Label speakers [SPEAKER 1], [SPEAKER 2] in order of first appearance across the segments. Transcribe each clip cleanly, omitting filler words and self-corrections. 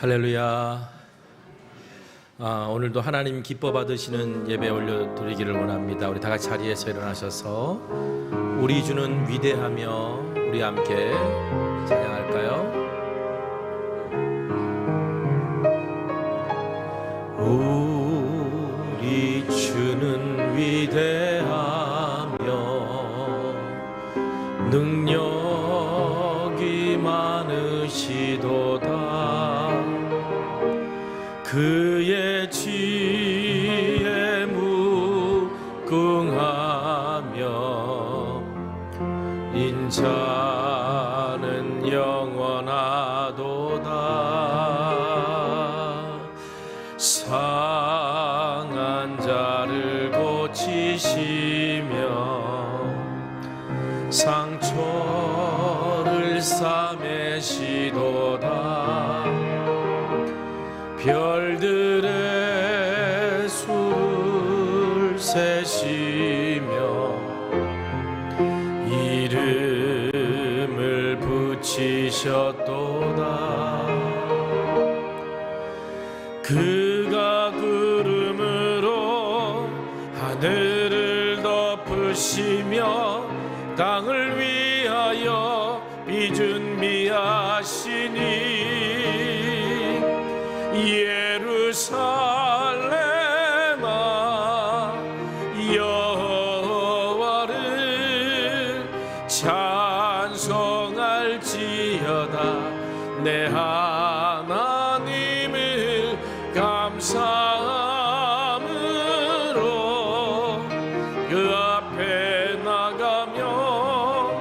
[SPEAKER 1] 할렐루야. 오늘도 하나님 기뻐 받으시는 예배 올려드리기를 원합니다. 우리 다 같이 자리에서 일어나셔서 우리 주는 위대하며 우리 함께 찬양할까요? 우리 주는 위대하며 능력이 많으시도다. 그의 지혜 무궁하며 인자는 영원하도다. 상한 자를 고치시며 상처를 싸매시도다. 별들의 수를 세시며 이름을 붙이셨도다. 그가 구름으로 하늘을 덮으시며 땅을 위하여 비준비하시니 예루살렘아 여호와를 찬송할지어다. 내 하나님을 감사함으로 그 앞에 나가며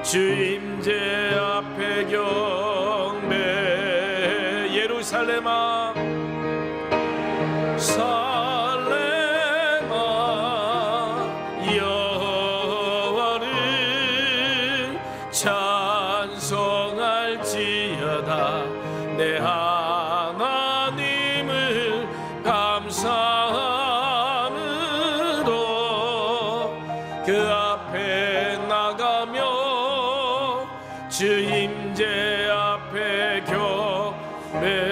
[SPEAKER 1] 주 임재 앞에 경배. 예루살렘아 살렘아 여호와를 찬송할지어다. 내 하나님을 감사함으로 그 앞에 나가며 주 임재 앞에 경배.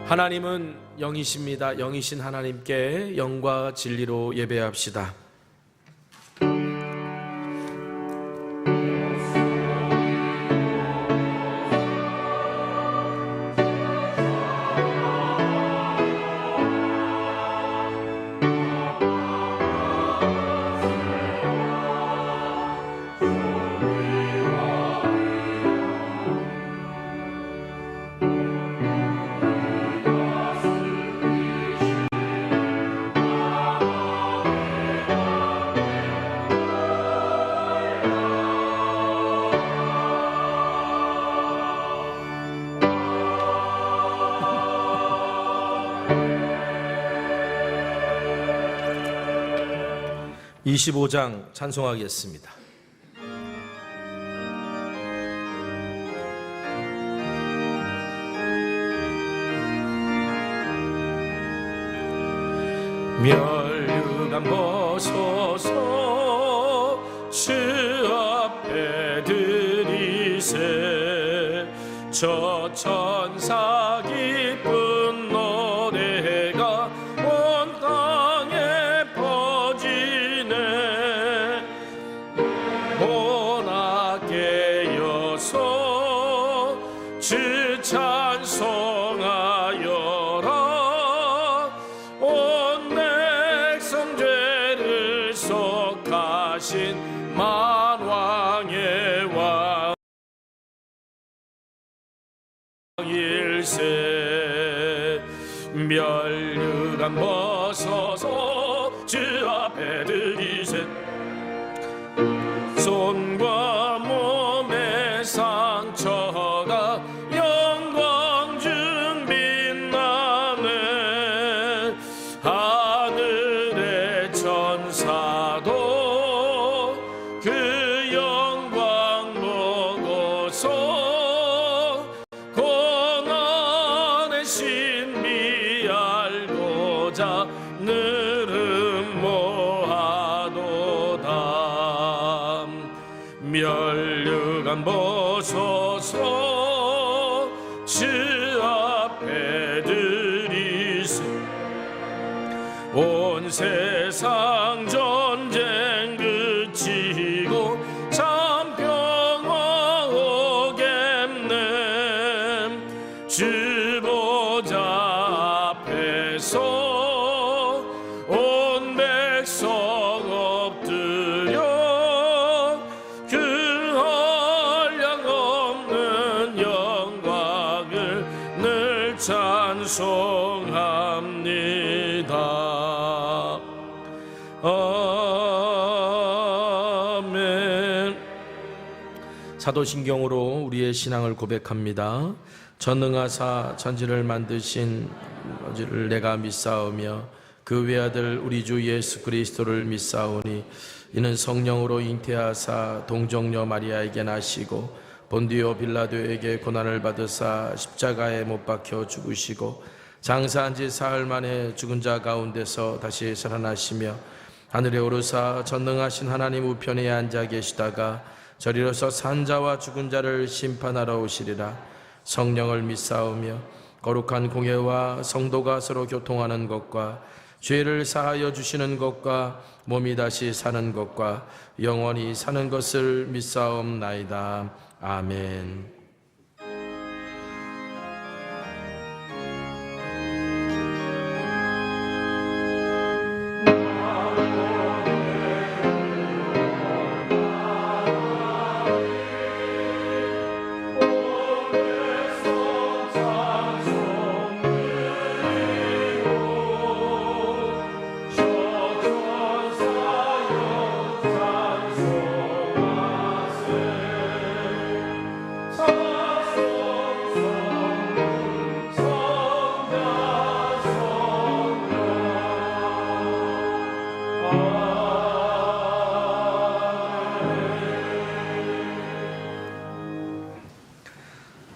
[SPEAKER 1] 하나님은 영이십니다. 영이신 하나님께 영과 진리로 예배합시다. (25장) 찬송하겠습니다. 멸류관 벗어서 주 앞에 드리세. 저 천사 기쁜 노래가 온 땅에 퍼지네. 모나께여서 주 찬송하여라. 온 백성 죄를 속하신 만왕의 왕 일세. 멸류관 벗어서 주 앞에 드리세. 손과 몸의 상처가 영광 중 빛나네. 하늘의 천사도 그 영광 보고서 고난의 신비 알고자 늘은 모하도다. 멸류관 벗어서 주 앞에 드리세. 온 세상 전쟁 그치고 참 평화 오겠네. 주 보좌 앞에서 온 백성 엎드려 그 한량없는 영광을 늘 찬송합니다. 아멘. 사도신경으로 우리의 신앙을 고백합니다. 전능하사 천지를 만드신 아버지를 내가 믿사오며 그 외아들 우리 주 예수 그리스도를 믿사오니 이는 성령으로 잉태하사 동정녀 마리아에게 나시고 본디오 빌라도에게 고난을 받으사 십자가에 못 박혀 죽으시고 장사한 지 사흘 만에 죽은 자 가운데서 다시 살아나시며 하늘에 오르사 전능하신 하나님 우편에 앉아 계시다가 저리로서 산자와 죽은 자를 심판하러 오시리라. 성령을 믿사오며 거룩한 공예와 성도가 서로 교통하는 것과 죄를 사하여 주시는 것과 몸이 다시 사는 것과 영원히 사는 것을 믿사옵나이다. 아멘.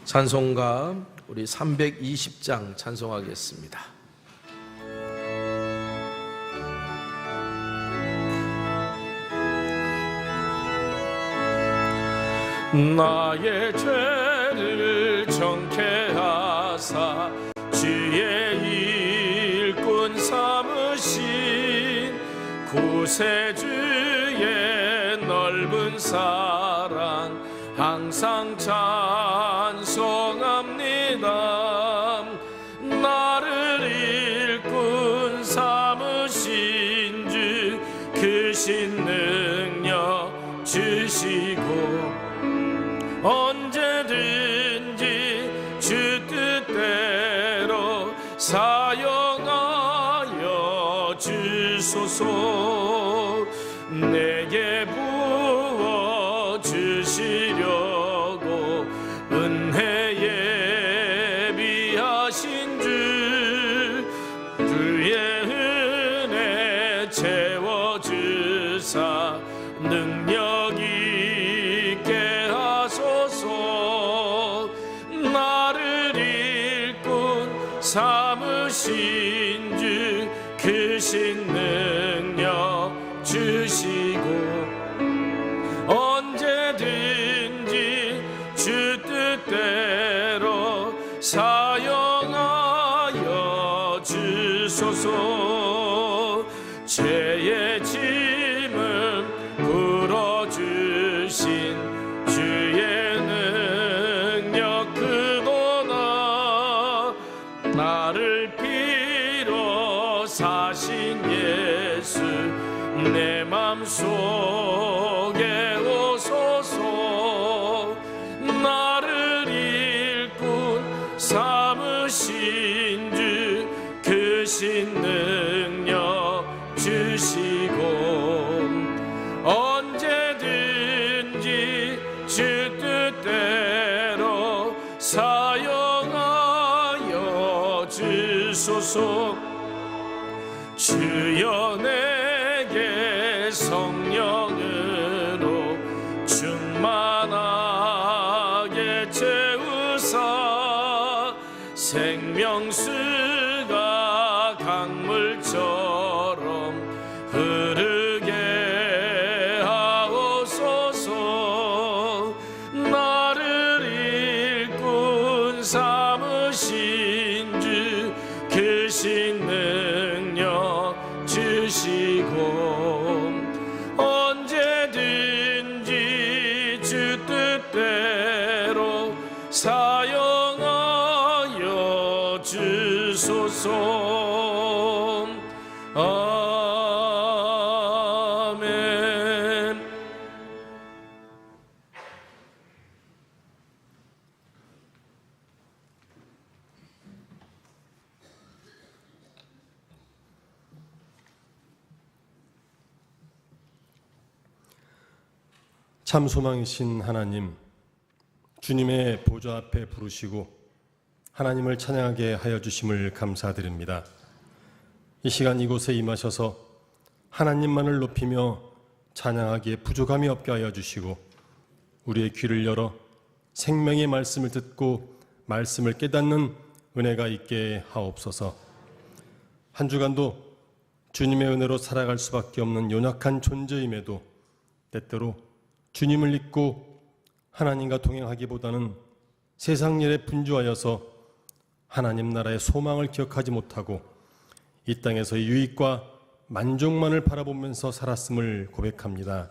[SPEAKER 1] 찬송가 우리 320장 찬송하겠습니다. 나의 죄를 정케하사 주의 일꾼 삼으신 구세주의 넓은 사랑 항상 찬송합니다. 나를 일꾼 삼으신 주 크신 능력 주시고 언제든지 주 뜻대로 사용하여 주소서. 내게 부어 주시려고 은혜에 비하신 주의 은혜 채워주사 능력 있게 하소서. 나를 일꾼 삼으신 주 크신 능력 주시고 언제든지 주 뜻대로 사용하여 주소서. 죄의 짐을 풀어주신 주의 능력 그보나 나를 빌어 사신 예수 내 맘속에 오소서. 나를 일꾼 삼으신 주 크신 능력 주시고 언제든지 주 뜻대로 사용하여 주소서. 주여 내게 성령으로 충만하게 채우사 생명수가 강물처럼 흐르게 하옵소서. 나를 일꾼 삼 주 뜻대로 사용하여 주소서. 아멘.
[SPEAKER 2] 참 소망이신 하나님, 주님의 보좌 앞에 부르시고 하나님을 찬양하게 하여 주심을 감사드립니다. 이 시간 이곳에 임하셔서 하나님만을 높이며 찬양하기에 부족함이 없게 하여 주시고 우리의 귀를 열어 생명의 말씀을 듣고 말씀을 깨닫는 은혜가 있게 하옵소서. 한 주간도 주님의 은혜로 살아갈 수밖에 없는 연약한 존재임에도 때때로 주님을 잊고 하나님과 동행하기보다는 세상 일에 분주하여서 하나님 나라의 소망을 기억하지 못하고 이 땅에서의 유익과 만족만을 바라보면서 살았음을 고백합니다.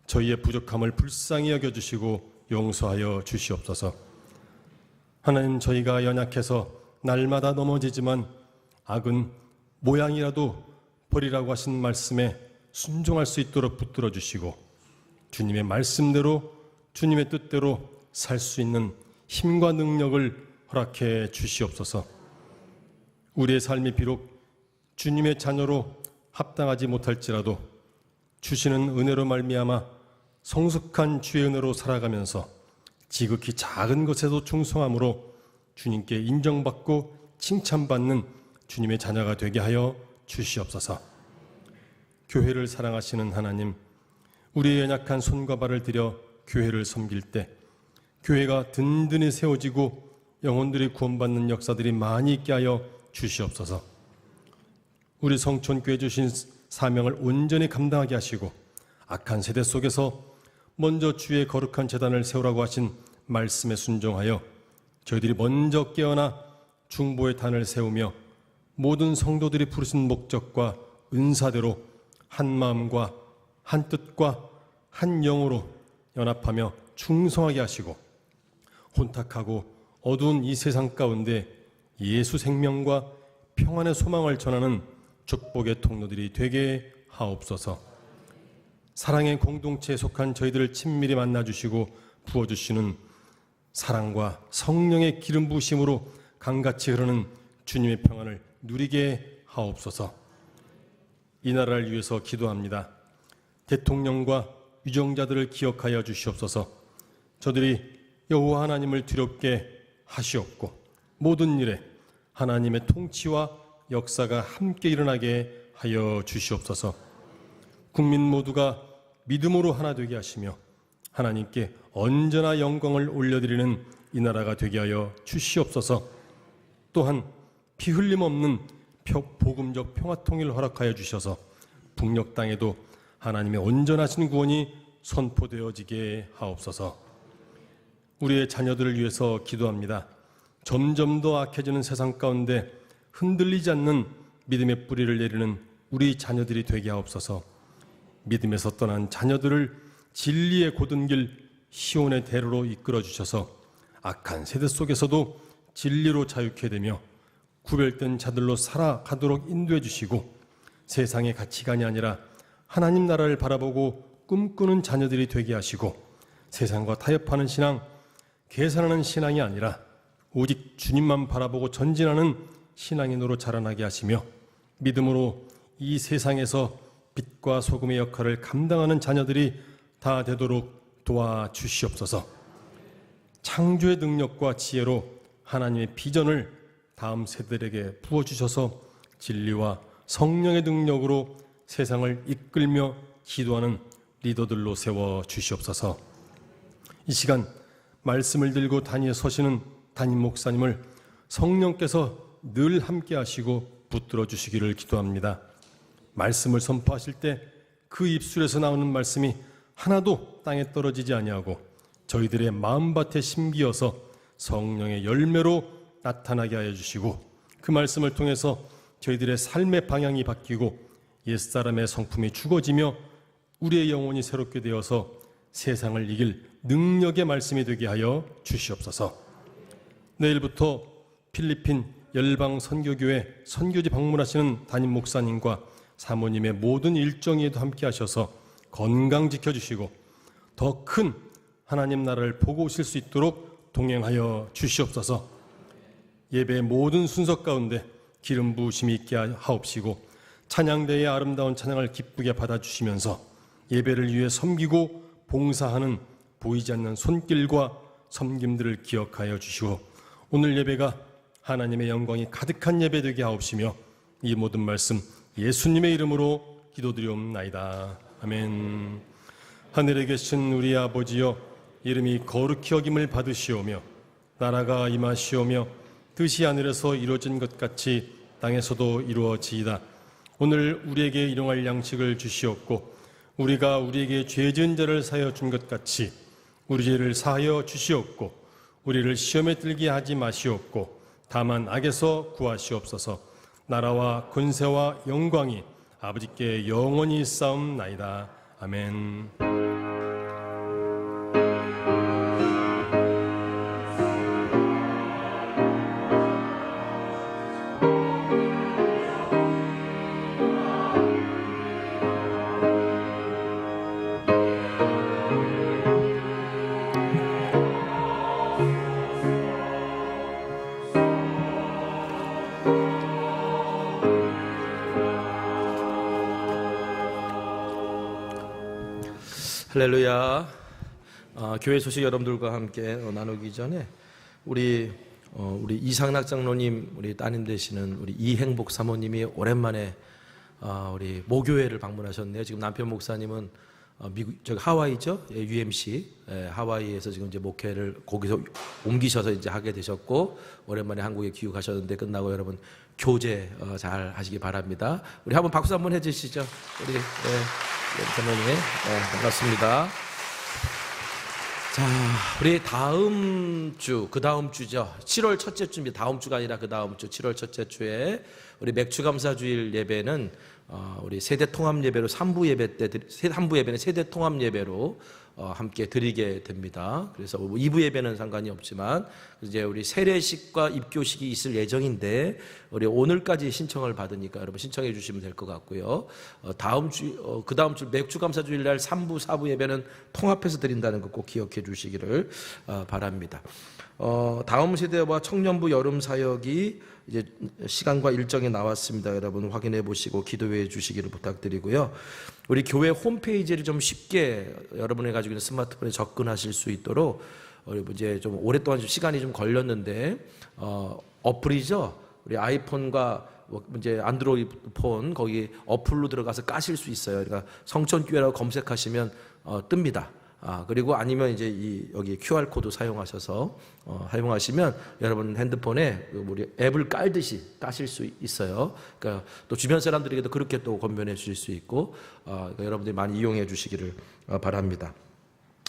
[SPEAKER 2] 저희의 부족함을 불쌍히 여겨주시고 용서하여 주시옵소서. 하나님, 저희가 연약해서 날마다 넘어지지만 악은 모양이라도 버리라고 하신 말씀에 순종할 수 있도록 붙들어 주시고 주님의 말씀대로 주님의 뜻대로 살 수 있는 힘과 능력을 허락해 주시옵소서. 우리의 삶이 비록 주님의 자녀로 합당하지 못할지라도 주시는 은혜로 말미암아 성숙한 주의 은혜로 살아가면서 지극히 작은 것에도 충성함으로 주님께 인정받고 칭찬받는 주님의 자녀가 되게 하여 주시옵소서. 교회를 사랑하시는 하나님, 우리의 연약한 손과 발을 들여 교회를 섬길 때 교회가 든든히 세워지고 영혼들이 구원받는 역사들이 많이 있게 하여 주시옵소서. 우리 성촌교회 주신 사명을 온전히 감당하게 하시고 악한 세대 속에서 먼저 주의 거룩한 제단을 세우라고 하신 말씀에 순종하여 저희들이 먼저 깨어나 중보의 단을 세우며 모든 성도들이 부르신 목적과 은사대로 한 마음과 한 뜻과 한 영으로 연합하며 충성하게 하시고 혼탁하고 어두운 이 세상 가운데 예수 생명과 평안의 소망을 전하는 축복의 통로들이 되게 하옵소서. 사랑의 공동체에 속한 저희들을 친밀히 만나주시고 부어주시는 사랑과 성령의 기름 부으심으로 강같이 흐르는 주님의 평안을 누리게 하옵소서. 이 나라를 위해서 기도합니다. 대통령과 유정자들을 기억하여 주시옵소서. 저들이 여호와 하나님을 두렵게 하시옵고 모든 일에 하나님의 통치와 역사가 함께 일어나게 하여 주시옵소서. 국민 모두가 믿음으로 하나 되게 하시며 하나님께 언제나 영광을 올려드리는 이 나라가 되게 하여 주시옵소서. 또한 피 흘림 없는 복음적 평화통일을 허락하여 주셔서 북녘 땅에도 하나님의 온전하신 구원이 선포되어지게 하옵소서. 우리의 자녀들을 위해서 기도합니다. 점점 더 악해지는 세상 가운데 흔들리지 않는 믿음의 뿌리를 내리는 우리 자녀들이 되게 하옵소서. 믿음에서 떠난 자녀들을 진리의 곧은 길 시온의 대로로 이끌어 주셔서 악한 세대 속에서도 진리로 자유케 되며 구별된 자들로 살아가도록 인도해 주시고 세상의 가치관이 아니라 하나님 나라를 바라보고 꿈꾸는 자녀들이 되게 하시고 세상과 타협하는 신앙, 계산하는 신앙이 아니라 오직 주님만 바라보고 전진하는 신앙인으로 자라나게 하시며 믿음으로 이 세상에서 빛과 소금의 역할을 감당하는 자녀들이 다 되도록 도와주시옵소서. 창조의 능력과 지혜로 하나님의 비전을 다음 세대들에게 부어주셔서 진리와 성령의 능력으로 세상을 이끌며 기도하는 리더들로 세워주시옵소서. 이 시간 말씀을 들고 단위에 서시는 담임 목사님을 성령께서 늘 함께 하시고 붙들어 주시기를 기도합니다. 말씀을 선포하실 때 그 입술에서 나오는 말씀이 하나도 땅에 떨어지지 아니하고 저희들의 마음밭에 심기어서 성령의 열매로 나타나게 하여 주시고 그 말씀을 통해서 저희들의 삶의 방향이 바뀌고 옛사람의 성품이 죽어지며 우리의 영혼이 새롭게 되어서 세상을 이길 능력의 말씀이 되게 하여 주시옵소서. 내일부터 필리핀 열방 선교교회 선교지 방문하시는 담임 목사님과 사모님의 모든 일정에도 함께 하셔서 건강 지켜주시고 더 큰 하나님 나라를 보고 오실 수 있도록 동행하여 주시옵소서. 예배의 모든 순서 가운데 기름 부으심이 있게 하옵시고 찬양대의 아름다운 찬양을 기쁘게 받아주시면서 예배를 위해 섬기고 봉사하는 보이지 않는 손길과 섬김들을 기억하여 주시고 오늘 예배가 하나님의 영광이 가득한 예배 되게 하옵시며 이 모든 말씀 예수님의 이름으로 기도드리옵나이다. 아멘. 하늘에 계신 우리 아버지여, 이름이 거룩히 여김을 받으시오며 나라가 임하시오며 뜻이 하늘에서 이루어진 것 같이 땅에서도 이루어지이다. 오늘 우리에게 일용할 양식을 주시옵고 우리가 우리에게 죄 지은 자를 사하여 준 것 같이 우리 죄를 사하여 주시옵고 우리를 시험에 들게 하지 마시옵고 다만 악에서 구하시옵소서. 나라와 권세와 영광이 아버지께 영원히 있사옵나이다. 아멘.
[SPEAKER 1] 할렐루야. 교회 소식 여러분들과 함께 나누기 전에 우리 이상락 장로님, 우리 따님 되시는 우리 이행복 사모님이 오랜만에 우리 모교회를 방문하셨네요. 지금 남편 목사님은 미국 하와이죠, UMC 하와이에서 지금 이제 목회를 거기서 옮기셔서 이제 하게 되셨고 오랜만에 한국에 귀국하셨는데 끝나고 여러분 교제 잘 하시기 바랍니다. 우리 한번 박수 한번 해주시죠. 우리 장로님, 반갑습니다. 자, 우리 다음 주, 그 다음 주죠. 7월 첫째 주입니다. 다음 주가 아니라 그 다음 주 7월 첫째 주에 우리 맥주감사주일 예배는 우리 세대 통합 예배로 3부 예배 때 3부 예배는 세대 통합 예배로 함께 드리게 됩니다. 그래서 2부 예배는 상관이 없지만 이제 우리 세례식과 입교식이 있을 예정인데 우리 오늘까지 신청을 받으니까 여러분 신청해 주시면 될 것 같고요. 그 다음 주 맥주감사주일 날 3부, 4부 예배는 통합해서 드린다는 거 꼭 기억해 주시기를 바랍니다. 다음 세대와 청년부 여름 사역이 이제 시간과 일정이 나왔습니다. 여러분 확인해 보시고 기도해 주시기를 부탁드리고요. 우리 교회 홈페이지를 좀 쉽게 여러분이 가지고 있는 스마트폰에 접근하실 수 있도록 이제 좀 오랫동안 좀 시간이 좀 걸렸는데 어플이죠. 우리 아이폰과 이제 안드로이드 폰 거기 어플로 들어가서 까실 수 있어요. 그러니까 성천교회라고 검색하시면 뜹니다. 그리고 아니면 이제 여기 QR 코드 사용하셔서 사용하시면 여러분 핸드폰에 우리 앱을 깔듯이 까실 수 있어요. 그러니까 또 주변 사람들에게도 그렇게 또 권면해 주실 수 있고 그러니까 여러분들이 많이 이용해 주시기를 바랍니다.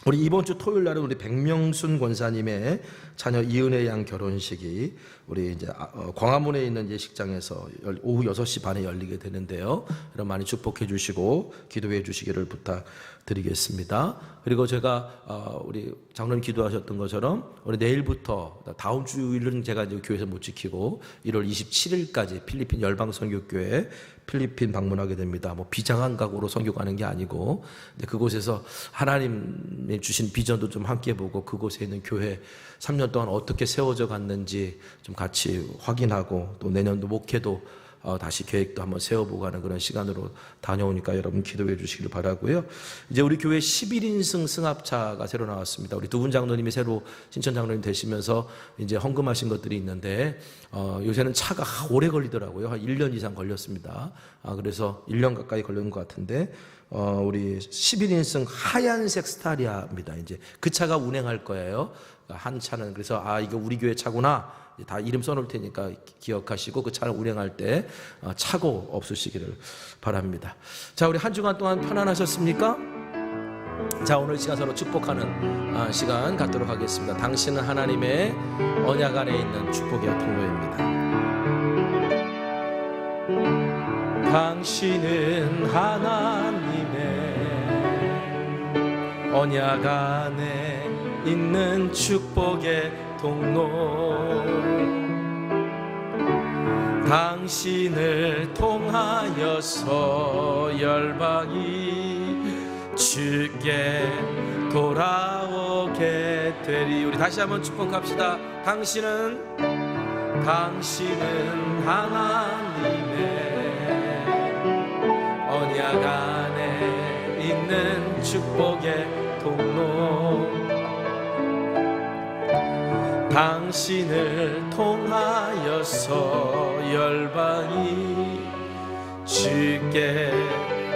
[SPEAKER 1] 우리 이번 주 토요일 날은 우리 백명순 권사님의 자녀 이은혜 양 결혼식이 우리 이제 광화문에 있는 예식장에서 오후 6시 반에 열리게 되는데요. 여러분 많이 축복해 주시고 기도해 주시기를 부탁드리겠습니다. 그리고 제가 우리 장로님 기도하셨던 것처럼 우리 내일부터 다음 주일은 제가 이제 교회에서 못 지키고 1월 27일까지 필리핀 열방선교교회 필리핀 방문하게 됩니다. 뭐 비장한 각오로 선교 가는 게 아니고 그곳에서 하나님이 주신 비전도 좀 함께 보고 그곳에 있는 교회 3년 동안 어떻게 세워져 갔는지 좀 같이 확인하고 또 내년도 목회도 다시 계획도 한번 세워보고 하는 그런 시간으로 다녀오니까 여러분 기도해 주시기를 바라고요. 이제 우리 교회 11인승 승합차가 새로 나왔습니다. 우리 두 분 장로님이 새로 신천 장로님 되시면서 이제 헌금하신 것들이 있는데 요새는 차가 오래 걸리더라고요. 한 1년 이상 걸렸습니다. 그래서 1년 가까이 걸린 것 같은데 우리 11인승 하얀색 스타리아입니다. 이제 그 차가 운행할 거예요. 한 차는 그래서 이거 우리 교회 차구나. 다 이름 써놓을 테니까 기억하시고 그 차를 운행할 때 착오 없으시기를 바랍니다. 자, 우리 한 주간 동안 편안하셨습니까? 자, 오늘 시간 서로 축복하는 시간 갖도록 하겠습니다. 당신은 하나님의 언약 안에 있는 축복의 통로입니다. 당신은 하나님의 언약 안에 있는 축복의 통로, 당신을 통하여서 열방이 주께 돌아오게 되리. 우리 다시 한번 축복합시다. 당신은 하나님의 언약 안에 있는 축복의 통로, 당신을 통하여서 열방이 주께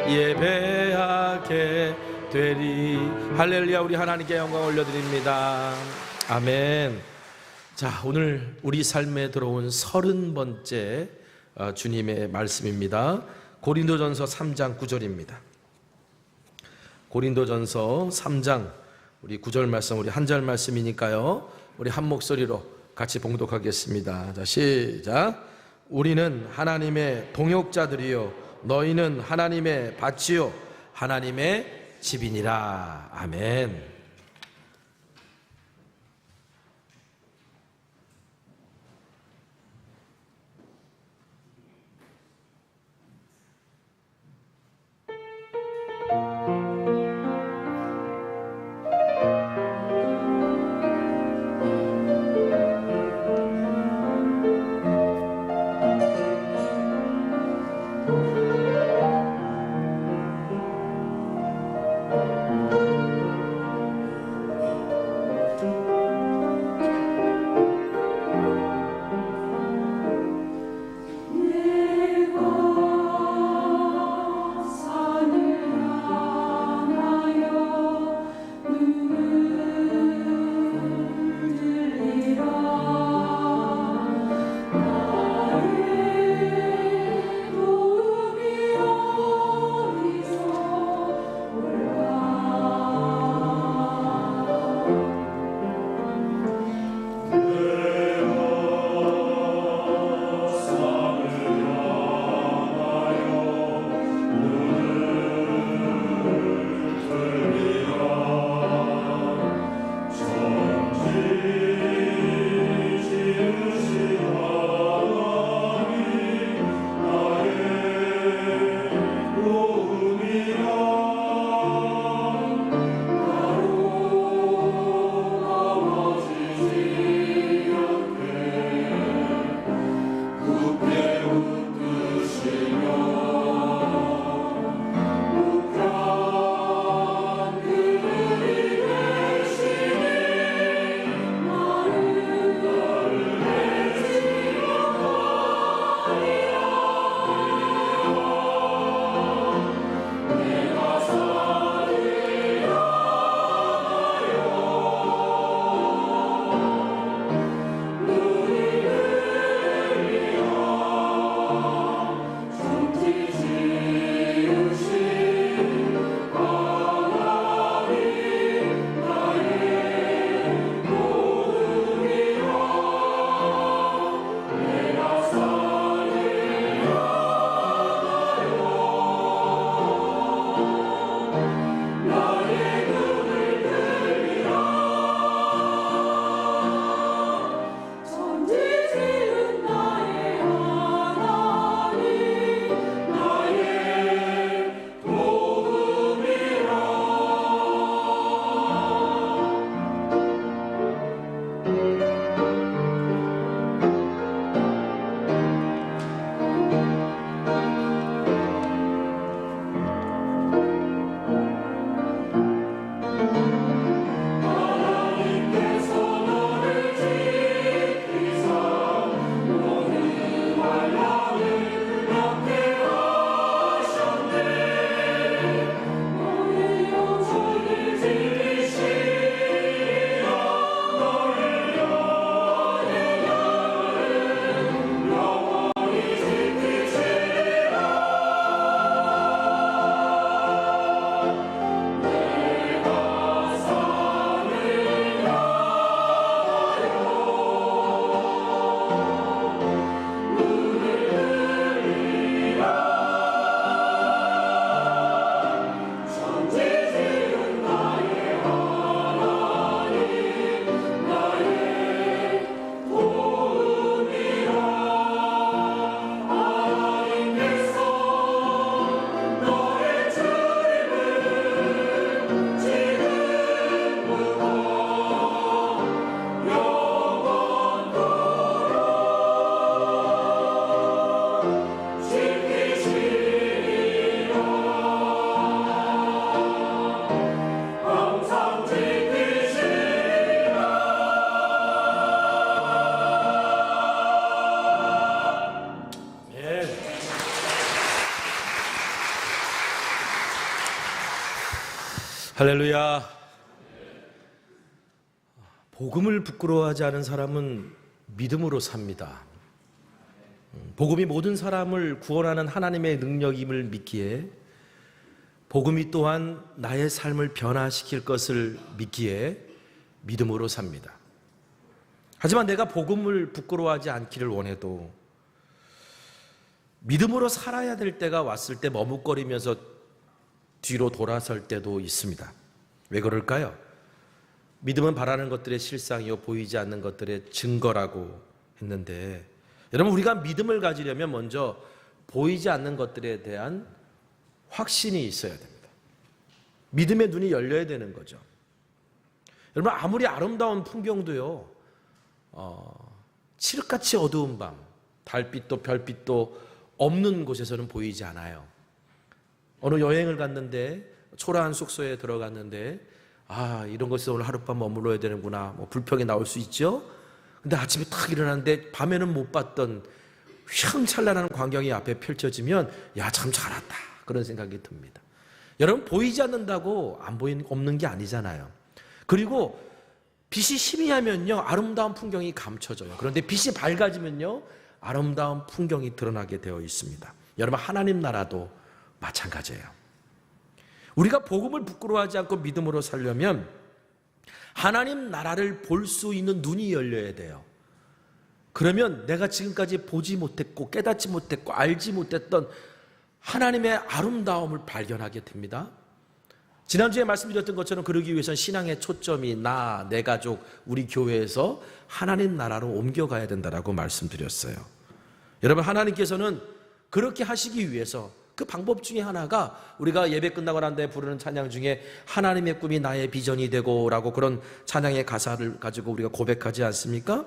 [SPEAKER 1] 예배하게 되리. 할렐루야. 우리 하나님께 영광 올려드립니다. 아멘. 자, 오늘 우리 삶에 들어온 30번째 주님의 말씀입니다. 고린도전서 3장 9절입니다. 고린도전서 3장 우리 9절 말씀, 우리 한 절 말씀이니까요, 우리 한 목소리로 같이 봉독하겠습니다. 자, 시작. 우리는 하나님의 동역자들이요 너희는 하나님의 밭이요 하나님의 집이니라. 아멘. 할렐루야. 복음을 부끄러워하지 않은 사람은 믿음으로 삽니다. 복음이 모든 사람을 구원하는 하나님의 능력임을 믿기에, 복음이 또한 나의 삶을 변화시킬 것을 믿기에 믿음으로 삽니다. 하지만 내가 복음을 부끄러워하지 않기를 원해도 믿음으로 살아야 될 때가 왔을 때 머뭇거리면서 뒤로 돌아설 때도 있습니다. 왜 그럴까요? 믿음은 바라는 것들의 실상이요 보이지 않는 것들의 증거라고 했는데, 여러분, 우리가 믿음을 가지려면 먼저 보이지 않는 것들에 대한 확신이 있어야 됩니다. 믿음의 눈이 열려야 되는 거죠. 여러분, 아무리 아름다운 풍경도요, 칠흑같이 어두운 밤, 달빛도 별빛도 없는 곳에서는 보이지 않아요. 어느 여행을 갔는데, 초라한 숙소에 들어갔는데, 이런 곳에서 오늘 하룻밤 머물러야 되는구나, 불평이 나올 수 있죠. 근데 아침에 딱 일어났는데 밤에는 못 봤던 휘황찬란한 광경이 앞에 펼쳐지면, 참 잘 왔다, 그런 생각이 듭니다. 여러분, 보이지 않는다고 없는 게 아니잖아요. 그리고 빛이 희미하면요, 아름다운 풍경이 감춰져요. 그런데 빛이 밝아지면요, 아름다운 풍경이 드러나게 되어 있습니다. 여러분, 하나님 나라도 마찬가지예요. 우리가 복음을 부끄러워하지 않고 믿음으로 살려면 하나님 나라를 볼 수 있는 눈이 열려야 돼요. 그러면 내가 지금까지 보지 못했고 깨닫지 못했고 알지 못했던 하나님의 아름다움을 발견하게 됩니다. 지난주에 말씀드렸던 것처럼 그러기 위해서는 신앙의 초점이 내 가족, 우리 교회에서 하나님 나라로 옮겨가야 된다라고 말씀드렸어요. 여러분, 하나님께서는 그렇게 하시기 위해서 그 방법 중에 하나가 우리가 예배 끝나고 난 다음에 부르는 찬양 중에 하나님의 꿈이 나의 비전이 되고 라고 그런 찬양의 가사를 가지고 우리가 고백하지 않습니까?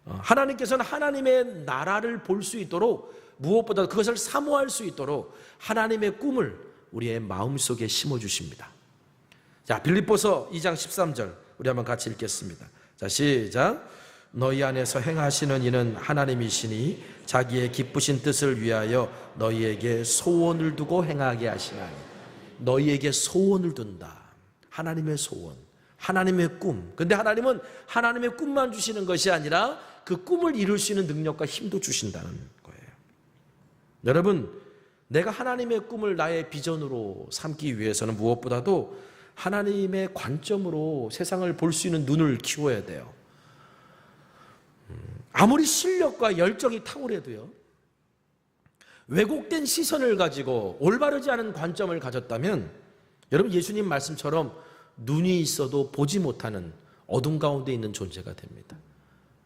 [SPEAKER 1] 하나님께서는 하나님의 나라를 볼 수 있도록, 무엇보다 그것을 사모할 수 있도록 하나님의 꿈을 우리의 마음속에 심어주십니다. 자, 빌립보서 2장 13절 우리 한번 같이 읽겠습니다. 자, 시작. 너희 안에서 행하시는 이는 하나님이시니 자기의 기쁘신 뜻을 위하여 너희에게 소원을 두고 행하게 하시나니. 너희에게 소원을 둔다. 하나님의 소원, 하나님의 꿈. 근데 하나님은 하나님의 꿈만 주시는 것이 아니라 그 꿈을 이룰 수 있는 능력과 힘도 주신다는 거예요. 여러분, 내가 하나님의 꿈을 나의 비전으로 삼기 위해서는 무엇보다도 하나님의 관점으로 세상을 볼 수 있는 눈을 키워야 돼요. 아무리 실력과 열정이 탁월해도요, 왜곡된 시선을 가지고 올바르지 않은 관점을 가졌다면, 여러분, 예수님 말씀처럼 눈이 있어도 보지 못하는 어둠 가운데 있는 존재가 됩니다.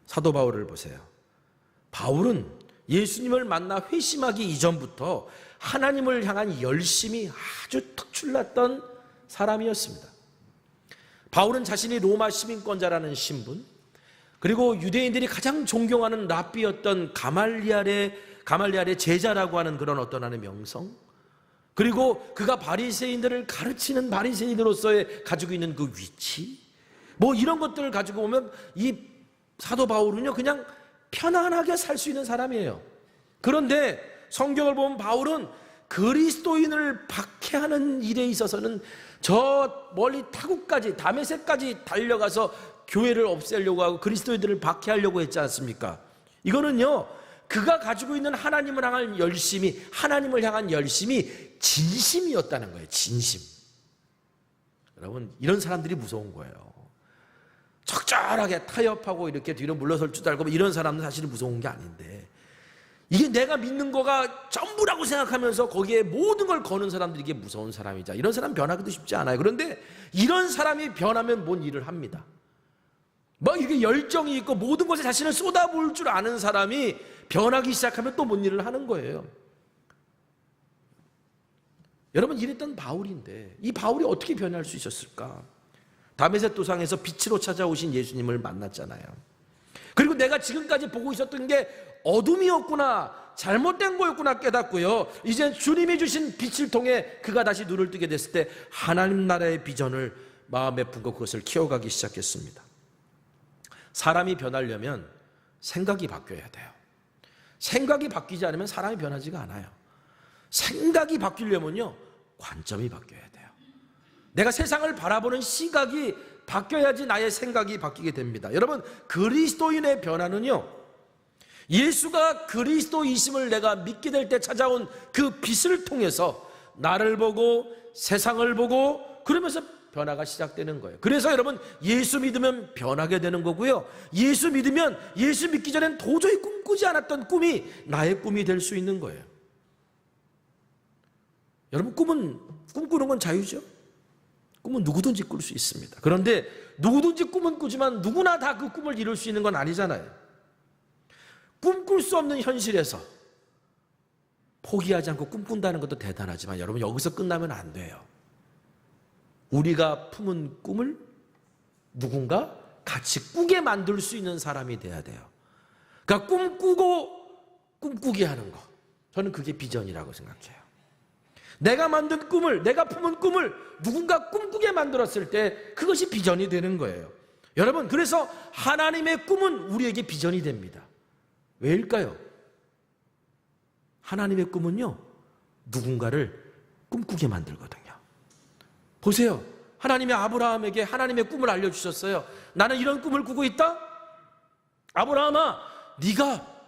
[SPEAKER 1] 사도 바울을 보세요. 바울은 예수님을 만나 회심하기 이전부터 하나님을 향한 열심이 아주 특출났던 사람이었습니다. 바울은 자신이 로마 시민권자라는 신분, 그리고 유대인들이 가장 존경하는 랍비였던 가말리알의 제자라고 하는 그런 어떤 하나의 명성, 그리고 그가 바리새인들을 가르치는 바리새인으로서의 가지고 있는 그 위치, 이런 것들을 가지고 보면 이 사도 바울은요, 그냥 편안하게 살 수 있는 사람이에요. 그런데 성경을 보면 바울은 그리스도인을 박해하는 일에 있어서는 저 멀리 타국까지, 다메섹까지 달려가서 교회를 없애려고 하고 그리스도인들을 박해하려고 했지 않습니까? 이거는요, 그가 가지고 있는 하나님을 향한 열심이, 하나님을 향한 열심이 진심이었다는 거예요. 진심. 여러분, 이런 사람들이 무서운 거예요. 적절하게 타협하고 이렇게 뒤로 물러설 줄 알고 이런 사람은 사실은 무서운 게 아닌데, 이게 내가 믿는 거가 전부라고 생각하면서 거기에 모든 걸 거는 사람들이 이게 무서운 사람이자, 이런 사람 변하기도 쉽지 않아요. 그런데 이런 사람이 변하면 뭔 일을 합니다. 이게 열정이 있고 모든 것에 자신을 쏟아부을 줄 아는 사람이 변하기 시작하면 또 뭔 일을 하는 거예요. 여러분, 이랬던 바울인데 이 바울이 어떻게 변할 수 있었을까? 다메섹 도상에서 빛으로 찾아오신 예수님을 만났잖아요. 그리고 내가 지금까지 보고 있었던 게 어둠이었구나, 잘못된 거였구나 깨닫고요, 이제 주님이 주신 빛을 통해 그가 다시 눈을 뜨게 됐을 때 하나님 나라의 비전을 마음에 품고 그것을 키워가기 시작했습니다. 사람이 변하려면 생각이 바뀌어야 돼요. 생각이 바뀌지 않으면 사람이 변하지가 않아요. 생각이 바뀌려면요, 관점이 바뀌어야 돼요. 내가 세상을 바라보는 시각이 바뀌어야지 나의 생각이 바뀌게 됩니다. 여러분, 그리스도인의 변화는요, 예수가 그리스도이심을 내가 믿게 될 때 찾아온 그 빛을 통해서 나를 보고 세상을 보고 그러면서 변화가 시작되는 거예요. 그래서 여러분, 예수 믿으면 변하게 되는 거고요, 예수 믿으면 예수 믿기 전엔 도저히 꿈꾸지 않았던 꿈이 나의 꿈이 될 수 있는 거예요. 여러분, 꿈꾸는 건 자유죠. 꿈은 누구든지 꿀 수 있습니다. 그런데 누구든지 꿈은 꾸지만 누구나 다 그 꿈을 이룰 수 있는 건 아니잖아요. 꿈꿀 수 없는 현실에서 포기하지 않고 꿈꾼다는 것도 대단하지만 여러분, 여기서 끝나면 안 돼요. 우리가 품은 꿈을 누군가 같이 꾸게 만들 수 있는 사람이 돼야 돼요. 그러니까 꿈꾸고 꿈꾸게 하는 거, 저는 그게 비전이라고 생각해요. 내가 만든 꿈을, 내가 품은 꿈을 누군가 꿈꾸게 만들었을 때 그것이 비전이 되는 거예요. 여러분, 그래서 하나님의 꿈은 우리에게 비전이 됩니다. 왜일까요? 하나님의 꿈은요, 누군가를 꿈꾸게 만들거든요. 보세요. 하나님이 아브라함에게 하나님의 꿈을 알려주셨어요. 나는 이런 꿈을 꾸고 있다. 아브라함아, 네가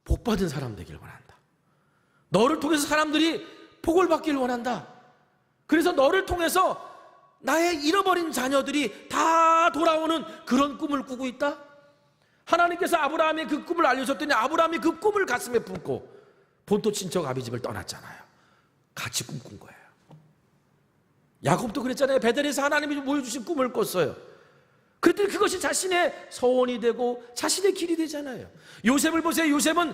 [SPEAKER 1] 복받은 사람 되길 원한다. 너를 통해서 사람들이 복을 받기를 원한다. 그래서 너를 통해서 나의 잃어버린 자녀들이 다 돌아오는 그런 꿈을 꾸고 있다. 하나님께서 아브라함의 그 꿈을 알려줬더니 아브라함이 그 꿈을 가슴에 품고 본토 친척 아비 집을 떠났잖아요. 같이 꿈꾼 거예요. 야곱도 그랬잖아요. 베델에서 하나님이 보여주신 꿈을 꿨어요. 그랬더니 그것이 자신의 소원이 되고 자신의 길이 되잖아요. 요셉을 보세요. 요셉은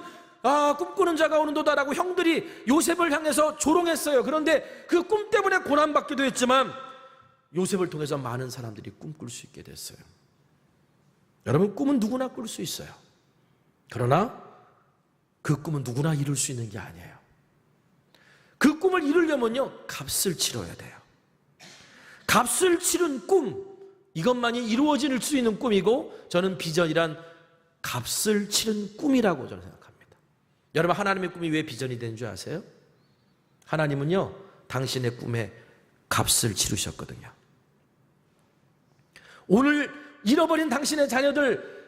[SPEAKER 1] 꿈꾸는 자가 오는도다라고 형들이 요셉을 향해서 조롱했어요. 그런데 그 꿈 때문에 고난받기도 했지만 요셉을 통해서 많은 사람들이 꿈꿀 수 있게 됐어요. 여러분, 꿈은 누구나 꿀 수 있어요. 그러나 그 꿈은 누구나 이룰 수 있는 게 아니에요. 그 꿈을 이루려면요, 값을 치러야 돼요. 값을 치른 꿈, 이것만이 이루어질 수 있는 꿈이고, 저는 비전이란 값을 치른 꿈이라고 저는 생각합니다. 여러분, 하나님의 꿈이 왜 비전이 되는 줄 아세요? 하나님은요, 당신의 꿈에 값을 치르셨거든요. 오늘 잃어버린 당신의 자녀들,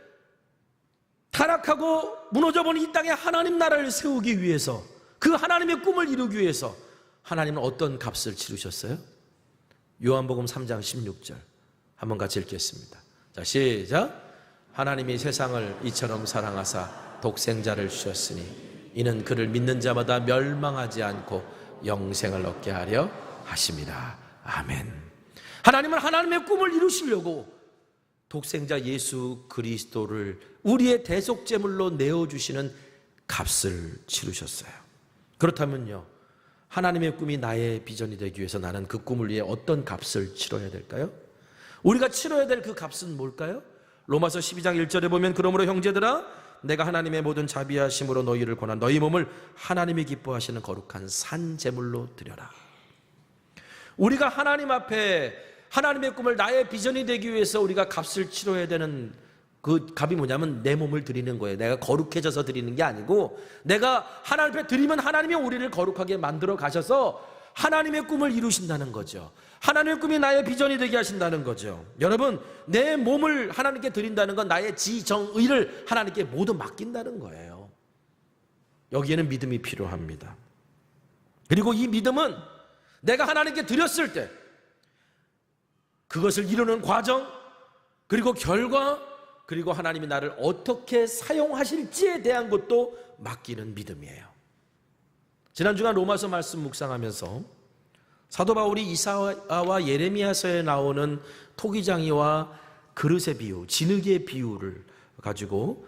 [SPEAKER 1] 타락하고 무너져버린 이 땅에 하나님 나라를 세우기 위해서, 그 하나님의 꿈을 이루기 위해서 하나님은 어떤 값을 치르셨어요? 요한복음 3장 16절 한번 같이 읽겠습니다. 자, 시작. 하나님이 세상을 이처럼 사랑하사 독생자를 주셨으니 이는 그를 믿는 자마다 멸망하지 않고 영생을 얻게 하려 하심이라. 아멘. 하나님은 하나님의 꿈을 이루시려고 독생자 예수 그리스도를 우리의 대속제물로 내어주시는 값을 치르셨어요. 그렇다면요, 하나님의 꿈이 나의 비전이 되기 위해서 나는 그 꿈을 위해 어떤 값을 치러야 될까요? 우리가 치러야 될 그 값은 뭘까요? 로마서 12장 1절에 보면, 그러므로 형제들아, 내가 하나님의 모든 자비하심으로 너희를 권한 너희 몸을 하나님이 기뻐하시는 거룩한 산 제물로 드려라. 우리가 하나님 앞에 하나님의 꿈을 나의 비전이 되기 위해서 우리가 값을 치러야 되는 그 값이 뭐냐면 내 몸을 드리는 거예요. 내가 거룩해져서 드리는 게 아니고, 내가 하나님 앞에 드리면 하나님이 우리를 거룩하게 만들어 가셔서 하나님의 꿈을 이루신다는 거죠. 하나님의 꿈이 나의 비전이 되게 하신다는 거죠. 여러분, 내 몸을 하나님께 드린다는 건 나의 지정의를 하나님께 모두 맡긴다는 거예요. 여기에는 믿음이 필요합니다. 그리고 이 믿음은 내가 하나님께 드렸을 때 그것을 이루는 과정, 그리고 결과, 그리고 하나님이 나를 어떻게 사용하실지에 대한 것도 맡기는 믿음이에요. 지난 주간 로마서 말씀 묵상하면서 사도 바울이 이사야와 예레미야서에 나오는 토기장이와 그릇의 비유, 진흙의 비유를 가지고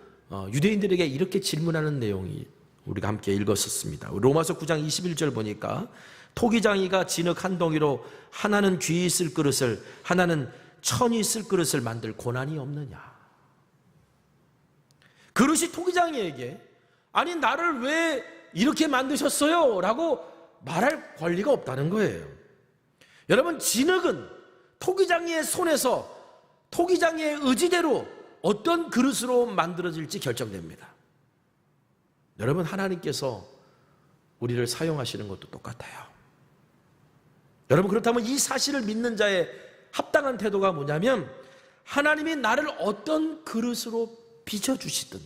[SPEAKER 1] 유대인들에게 이렇게 질문하는 내용이 우리가 함께 읽었었습니다. 로마서 9장 21절 보니까, 토기장이가 진흙 한 덩이로 하나는 귀 있을 그릇을, 하나는 천이 있을 그릇을 만들 고난이 없느냐. 그릇이 토기장이에게 아니 나를 왜 이렇게 만드셨어요? 라고 말할 권리가 없다는 거예요. 여러분, 진흙은 토기장이의 손에서 토기장이의 의지대로 어떤 그릇으로 만들어질지 결정됩니다. 여러분, 하나님께서 우리를 사용하시는 것도 똑같아요. 여러분, 그렇다면 이 사실을 믿는 자의 합당한 태도가 뭐냐면 하나님이 나를 어떤 그릇으로 빚어주시든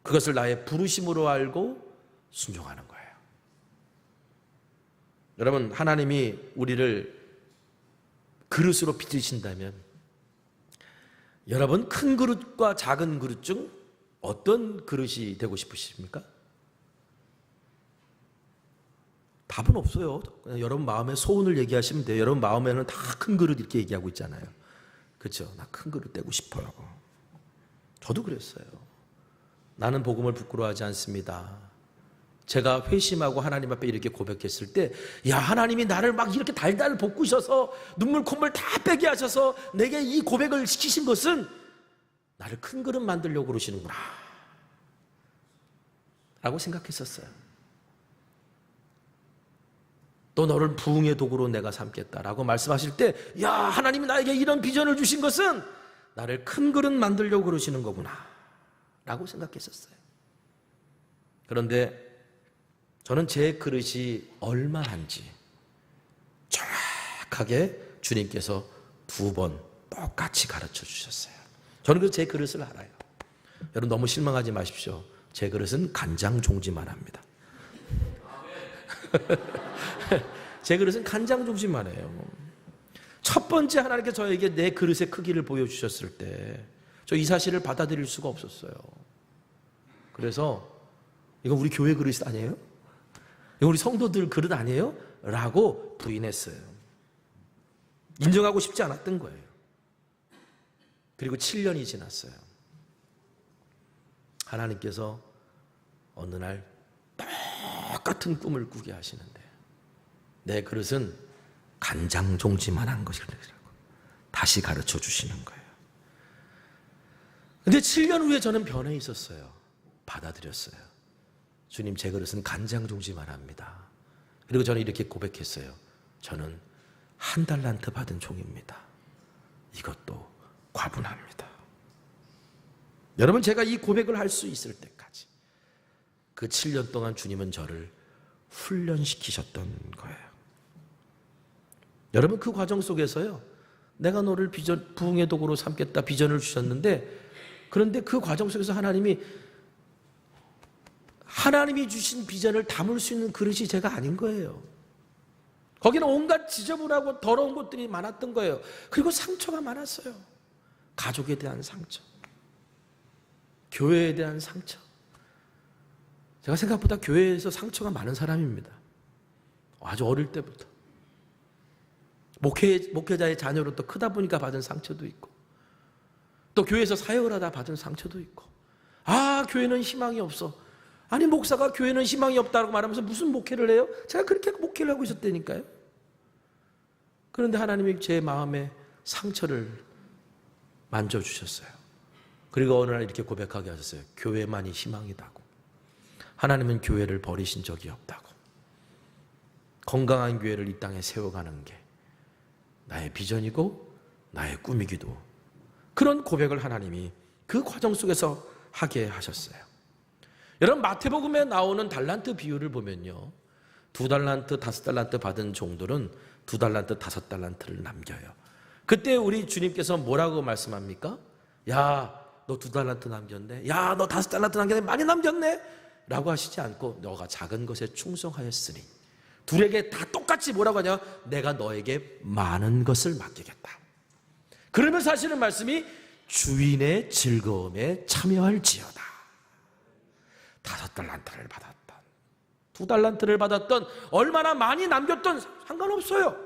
[SPEAKER 1] 그것을 나의 부르심으로 알고 순종하는 거예요. 여러분, 하나님이 우리를 그릇으로 빚으신다면 여러분, 큰 그릇과 작은 그릇 중 어떤 그릇이 되고 싶으십니까? 답은 없어요. 그냥 여러분 마음에 소원을 얘기하시면 돼요. 여러분 마음에는 다 큰 그릇 이렇게 얘기하고 있잖아요. 그렇죠? 나 큰 그릇 되고 싶어요. 저도 그랬어요. 나는 복음을 부끄러워하지 않습니다. 제가 회심하고 하나님 앞에 이렇게 고백했을 때, 야, 하나님이 나를 막 이렇게 달달 볶으셔서 눈물 콧물 다 빼게 하셔서 내게 이 고백을 시키신 것은 나를 큰 그릇 만들려고 그러시는구나 라고 생각했었어요. 또 너를 부흥의 도구로 내가 삼겠다라고 말씀하실 때, 야, 하나님이 나에게 이런 비전을 주신 것은 나를 큰 그릇 만들려고 그러시는 거구나 라고 생각했었어요. 그런데 저는 제 그릇이 얼마나인지 정확하게 주님께서 2번 똑같이 가르쳐 주셨어요. 저는 그래서 제 그릇을 알아요. 여러분 너무 실망하지 마십시오. 제 그릇은 간장 종지만 합니다. 제 그릇은 간장 종지만 해요. 첫 번째 하나님께서 저에게 내 그릇의 크기를 보여주셨을 때 저 이 사실을 받아들일 수가 없었어요. 그래서 이건 우리 교회 그릇 아니에요? 이건 우리 성도들 그릇 아니에요? 라고 부인했어요. 인정하고 싶지 않았던 거예요. 그리고 7년이 지났어요. 하나님께서 어느 날 똑같은 꿈을 꾸게 하시는데 내 그릇은 간장 종지만한 것이라고 다시 가르쳐 주시는 거예요. 근데 7년 후에 저는 변해 있었어요. 받아들였어요. 주님, 제 그릇은 간장 종지만 합니다. 그리고 저는 이렇게 고백했어요. 저는 1달란트 받은 종입니다. 이것도 과분합니다. 여러분, 제가 이 고백을 할 수 있을 때까지 그 7년 동안 주님은 저를 훈련시키셨던 거예요. 여러분, 그 과정 속에서요, 내가 너를 부흥의 도구로 삼겠다 비전을 주셨는데, 그런데 그 과정 속에서 하나님이 주신 비전을 담을 수 있는 그릇이 제가 아닌 거예요. 거기는 온갖 지저분하고 더러운 것들이 많았던 거예요. 그리고 상처가 많았어요. 가족에 대한 상처, 교회에 대한 상처. 제가 생각보다 교회에서 상처가 많은 사람입니다. 아주 어릴 때부터. 목회자의 자녀로 또 크다 보니까 받은 상처도 있고, 또 교회에서 사역을 하다 받은 상처도 있고, 아, 교회는 희망이 없어. 아니, 목사가 교회는 희망이 없다고 말하면서 무슨 목회를 해요? 제가 그렇게 목회를 하고 있었다니까요. 그런데 하나님이 제 마음에 상처를 만져주셨어요. 그리고 어느 날 이렇게 고백하게 하셨어요. 교회만이 희망이다고. 하나님은 교회를 버리신 적이 없다고. 건강한 교회를 이 땅에 세워가는 게 나의 비전이고 나의 꿈이기도. 그런 고백을 하나님이 그 과정 속에서 하게 하셨어요. 여러분, 마태복음에 나오는 달란트 비유를 보면요, 2달란트, 5달란트 받은 종들은 2달란트, 5달란트를 남겨요. 그때 우리 주님께서 뭐라고 말씀합니까? 야, 너 2달란트 남겼네. 야, 너 5달란트 남겼네. 많이 남겼네. 라고 하시지 않고 너가 작은 것에 충성하였으니, 둘에게 다 똑같이 뭐라고 하냐? 내가 너에게 많은 것을 맡기겠다. 그러면서 하시는 말씀이 주인의 즐거움에 참여할지어다. 5달란트를 받았던, 2달란트를 받았던, 얼마나 많이 남겼던 상관없어요.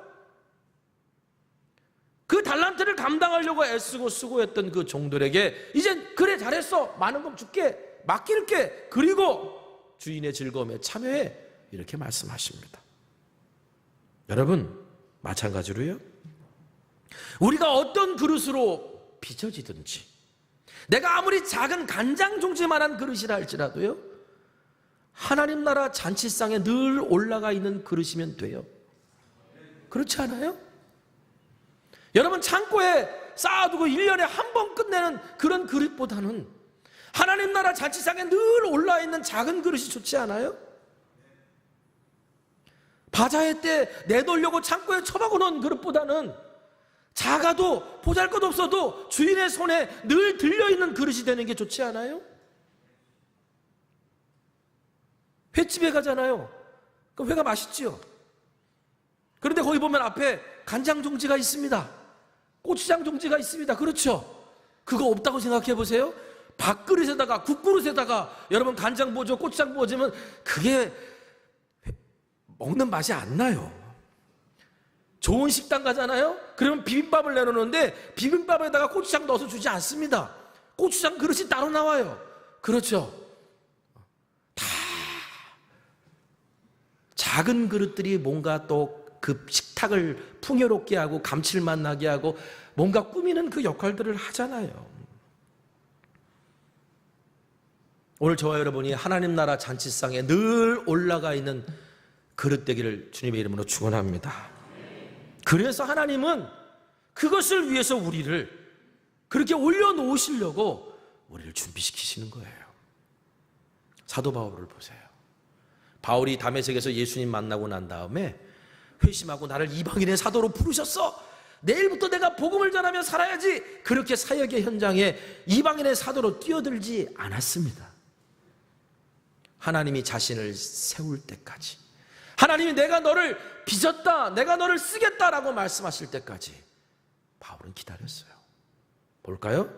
[SPEAKER 1] 그 달란트를 감당하려고 애쓰고 수고했던 그 종들에게 이젠 그래 잘했어, 많은 건 줄게, 맡길게, 그리고 주인의 즐거움에 참여해, 이렇게 말씀하십니다. 여러분, 마찬가지로요, 우리가 어떤 그릇으로 빚어지든지, 내가 아무리 작은 간장 종지만한 그릇이라 할지라도요, 하나님 나라 잔치상에 늘 올라가 있는 그릇이면 돼요. 그렇지 않아요? 여러분, 창고에 쌓아두고 1년에 한 번 끝내는 그런 그릇보다는 하나님 나라 잔치상에 늘 올라와 있는 작은 그릇이 좋지 않아요? 바자회 때 내놓으려고 창고에 처박아 놓은 그릇보다는 작아도 보잘것없어도 주인의 손에 늘 들려있는 그릇이 되는 게 좋지 않아요? 횟집에 가잖아요. 그럼 회가 맛있지요. 그런데 거기 보면 앞에 간장 종지가 있습니다. 고추장 종지가 있습니다. 그렇죠? 그거 없다고 생각해 보세요. 밥그릇에다가 국그릇에다가 여러분 간장 부어줘 고추장 부어주면 그게 먹는 맛이 안 나요. 좋은 식당 가잖아요. 그러면 비빔밥을 내놓는데 비빔밥에다가 고추장 넣어서 주지 않습니다. 고추장 그릇이 따로 나와요. 그렇죠? 다 작은 그릇들이 뭔가 또 그 식탁을 풍요롭게 하고 감칠맛 나게 하고 뭔가 꾸미는 그 역할들을 하잖아요. 오늘 저와 여러분이 하나님 나라 잔치상에 늘 올라가 있는 그릇 되기를 주님의 이름으로 축원합니다. 그래서 하나님은 그것을 위해서 우리를 그렇게 올려놓으시려고 우리를 준비시키시는 거예요. 사도 바울을 보세요. 바울이 다메섹에서 예수님 만나고 난 다음에 회심하고 나를 이방인의 사도로 부르셨어. 내일부터 내가 복음을 전하며 살아야지. 그렇게 사역의 현장에 이방인의 사도로 뛰어들지 않았습니다. 하나님이 자신을 세울 때까지, 하나님이 내가 너를 빚었다, 내가 너를 쓰겠다라고 말씀하실 때까지 바울은 기다렸어요. 볼까요?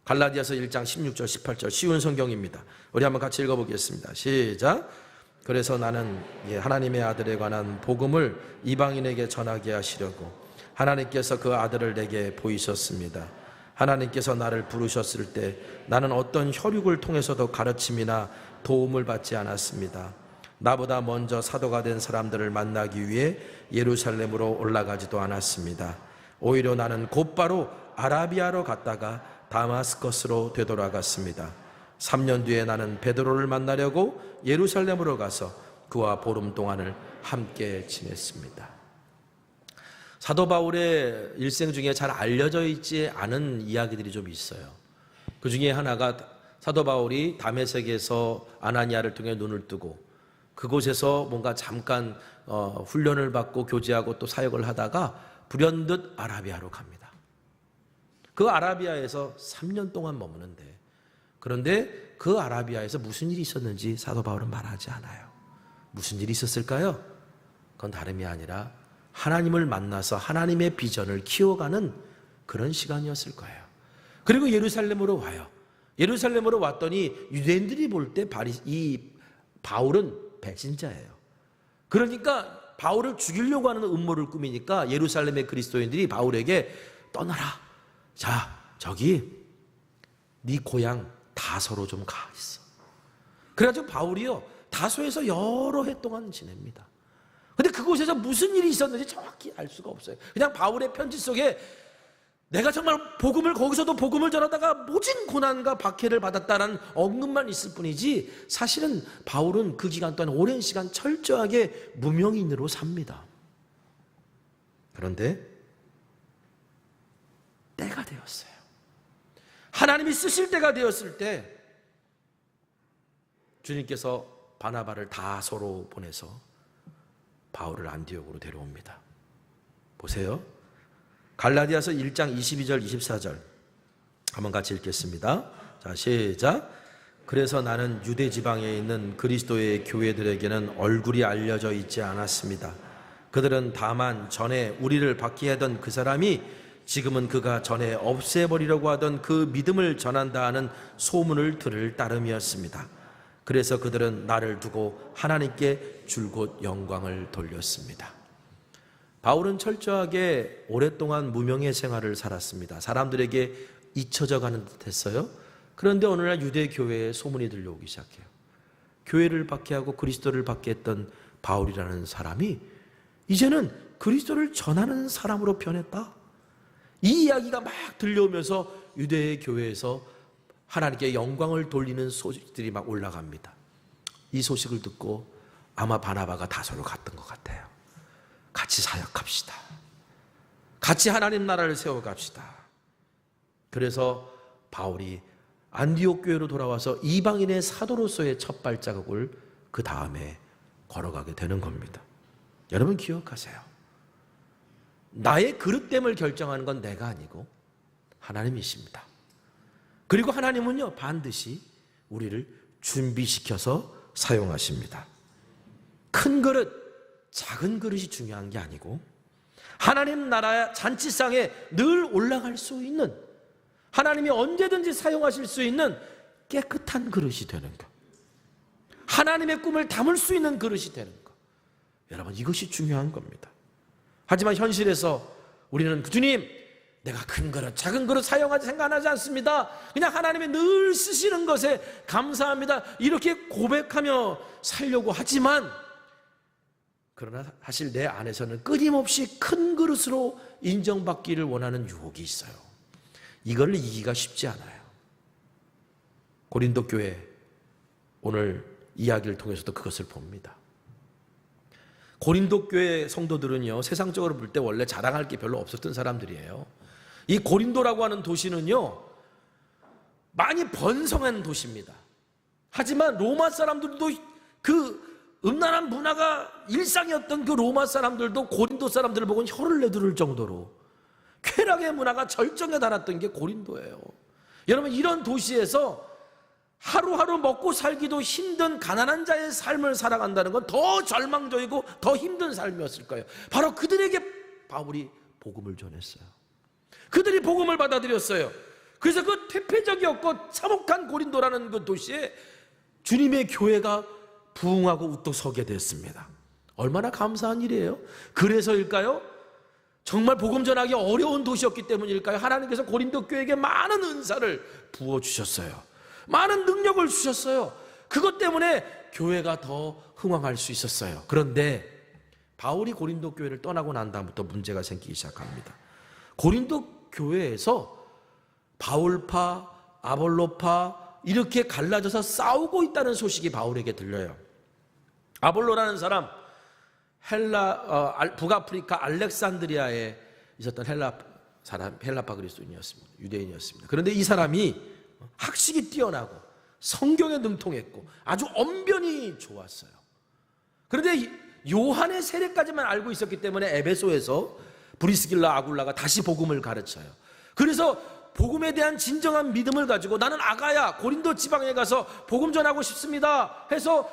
[SPEAKER 1] 갈라디아서 1장 16절 18절 쉬운 성경입니다. 우리 한번 같이 읽어보겠습니다. 시작. 그래서 나는 하나님의 아들에 관한 복음을 이방인에게 전하게 하시려고 하나님께서 그 아들을 내게 보이셨습니다. 하나님께서 나를 부르셨을 때 나는 어떤 혈육을 통해서도 가르침이나 도움을 받지 않았습니다. 나보다 먼저 사도가 된 사람들을 만나기 위해 예루살렘으로 올라가지도 않았습니다. 오히려 나는 곧바로 아라비아로 갔다가 다마스커스로 되돌아갔습니다. 3년 뒤에 나는 베드로를 만나려고 예루살렘으로 가서 그와 보름 동안을 함께 지냈습니다. 사도 바울의 일생 중에 잘 알려져 있지 않은 이야기들이 좀 있어요. 그 중에 하나가 사도 바울이 다메섹에서 아나니아를 통해 눈을 뜨고 그곳에서 뭔가 잠깐 훈련을 받고 교제하고 또 사역을 하다가 불현듯 아라비아로 갑니다. 그 아라비아에서 3년 동안 머무는데, 그런데 그 아라비아에서 무슨 일이 있었는지 사도 바울은 말하지 않아요. 무슨 일이 있었을까요? 그건 다름이 아니라 하나님을 만나서 하나님의 비전을 키워가는 그런 시간이었을 거예요. 그리고 예루살렘으로 와요. 예루살렘으로 왔더니 유대인들이 볼 때 이 바울은 배신자예요. 그러니까 바울을 죽이려고 하는 음모를 꾸미니까 예루살렘의 그리스도인들이 바울에게 떠나라. 자, 저기 네 고향 다소로 좀 가 있어. 그래가지고 바울이요 다소에서 여러 해 동안 지냅니다. 근데 그곳에서 무슨 일이 있었는지 정확히 알 수가 없어요. 그냥 바울의 편지 속에 내가 정말 거기서도 복음을 전하다가 모진 고난과 박해를 받았다는 언급만 있을 뿐이지, 사실은 바울은 그 기간 동안 오랜 시간 철저하게 무명인으로 삽니다. 그런데 때가 되었어요. 하나님이 쓰실 때가 되었을 때 주님께서 바나바를 다소로 보내서 바울을 안디옥으로 데려옵니다. 보세요. 갈라디아서 1장 22절 24절 한번 같이 읽겠습니다. 자, 시작. 그래서 나는 유대 지방에 있는 그리스도의 교회들에게는 얼굴이 알려져 있지 않았습니다. 그들은 다만 전에 우리를 박해하던 그 사람이 지금은 그가 전에 없애버리려고 하던 그 믿음을 전한다 하는 소문을 들을 따름이었습니다. 그래서 그들은 나를 두고 하나님께 줄곧 영광을 돌렸습니다. 바울은 철저하게 오랫동안 무명의 생활을 살았습니다. 사람들에게 잊혀져 가는 듯 했어요. 그런데 어느 날 유대 교회에 소문이 들려오기 시작해요. 교회를 박해하고 그리스도를 박해했던 바울이라는 사람이 이제는 그리스도를 전하는 사람으로 변했다. 이 이야기가 막 들려오면서 유대의 교회에서 하나님께 영광을 돌리는 소식들이 막 올라갑니다. 이 소식을 듣고 아마 바나바가 다소로 갔던 것 같아요. 같이 사역합시다. 같이 하나님 나라를 세워갑시다. 그래서 바울이 안디옥 교회로 돌아와서 이방인의 사도로서의 첫 발자국을 그 다음에 걸어가게 되는 겁니다. 여러분 기억하세요. 나의 그릇됨을 결정하는 건 내가 아니고 하나님이십니다. 그리고 하나님은요, 반드시 우리를 준비시켜서 사용하십니다. 큰 그릇, 작은 그릇이 중요한 게 아니고 하나님 나라의 잔치상에 늘 올라갈 수 있는, 하나님이 언제든지 사용하실 수 있는 깨끗한 그릇이 되는 것, 하나님의 꿈을 담을 수 있는 그릇이 되는 것, 여러분 이것이 중요한 겁니다. 하지만 현실에서 우리는 주님, 내가 큰 그릇, 작은 그릇 사용하지 생각하지 않습니다. 그냥 하나님이 늘 쓰시는 것에 감사합니다. 이렇게 고백하며 살려고 하지만, 그러나 사실 내 안에서는 끊임없이 큰 그릇으로 인정받기를 원하는 유혹이 있어요. 이걸 이기기가 쉽지 않아요. 고린도 교회 오늘 이야기를 통해서도 그것을 봅니다. 고린도 교회 성도들은요, 세상적으로 볼 때 원래 자랑할 게 별로 없었던 사람들이에요. 이 고린도라고 하는 도시는요, 많이 번성한 도시입니다. 하지만 로마 사람들도, 그 음란한 문화가 일상이었던 그 로마 사람들도 고린도 사람들을 보고 혀를 내두를 정도로 쾌락의 문화가 절정에 달했던 게 고린도예요. 여러분, 이런 도시에서 하루하루 먹고 살기도 힘든 가난한 자의 삶을 살아간다는 건 더 절망적이고 더 힘든 삶이었을 거예요. 바로 그들에게 바울이 복음을 전했어요. 그들이 복음을 받아들였어요. 그래서 그 퇴폐적이었고 참혹한 고린도라는 그 도시에 주님의 교회가 부흥하고 우뚝 서게 됐습니다. 얼마나 감사한 일이에요. 그래서일까요? 정말 복음 전하기 어려운 도시였기 때문일까요? 하나님께서 고린도 교회에게 많은 은사를 부어주셨어요. 많은 능력을 주셨어요. 그것 때문에 교회가 더 흥왕할 수 있었어요. 그런데 바울이 고린도 교회를 떠나고 난 다음부터 문제가 생기기 시작합니다. 고린도 교회에서 바울파, 아볼로파 이렇게 갈라져서 싸우고 있다는 소식이 바울에게 들려요. 아볼로라는 사람, 북아프리카 알렉산드리아에 있었던 헬라파 그리스도인이었습니다. 유대인이었습니다. 그런데 이 사람이 학식이 뛰어나고 성경에 능통했고 아주 언변이 좋았어요. 그런데 요한의 세례까지만 알고 있었기 때문에 에베소에서 브리스길라 아굴라가 다시 복음을 가르쳐요. 그래서 복음에 대한 진정한 믿음을 가지고 나는 아가야 고린도 지방에 가서 복음 전하고 싶습니다 해서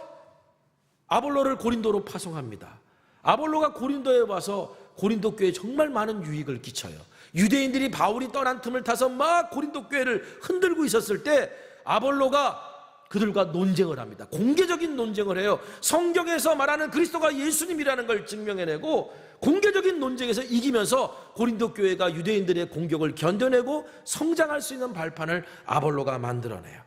[SPEAKER 1] 아볼로를 고린도로 파송합니다. 아볼로가 고린도에 와서 고린도 교회에 정말 많은 유익을 끼쳐요. 유대인들이 바울이 떠난 틈을 타서 막 고린도 교회를 흔들고 있었을 때 아볼로가 그들과 논쟁을 합니다. 공개적인 논쟁을 해요. 성경에서 말하는 그리스도가 예수님이라는 걸 증명해내고 공개적인 논쟁에서 이기면서 고린도 교회가 유대인들의 공격을 견뎌내고 성장할 수 있는 발판을 아볼로가 만들어내요.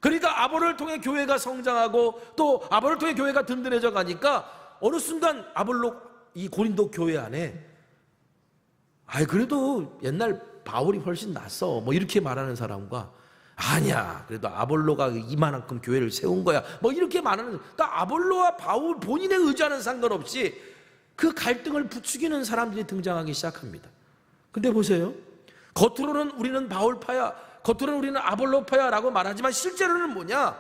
[SPEAKER 1] 그러니까 아볼로를 통해 교회가 성장하고 또 아볼로를 통해 교회가 든든해져 가니까 어느 순간 아볼로 이 고린도 교회 안에 그래도 옛날 바울이 훨씬 낫어 뭐 이렇게 말하는 사람과 아니야 그래도 아볼로가 이만큼 교회를 세운 거야 뭐 이렇게 말하는, 그러니까 아볼로와 바울 본인의 의지와는 상관없이 그 갈등을 부추기는 사람들이 등장하기 시작합니다. 근데 보세요, 겉으로는 우리는 바울파야, 겉으로는 우리는 아볼로파야 라고 말하지만 실제로는 뭐냐,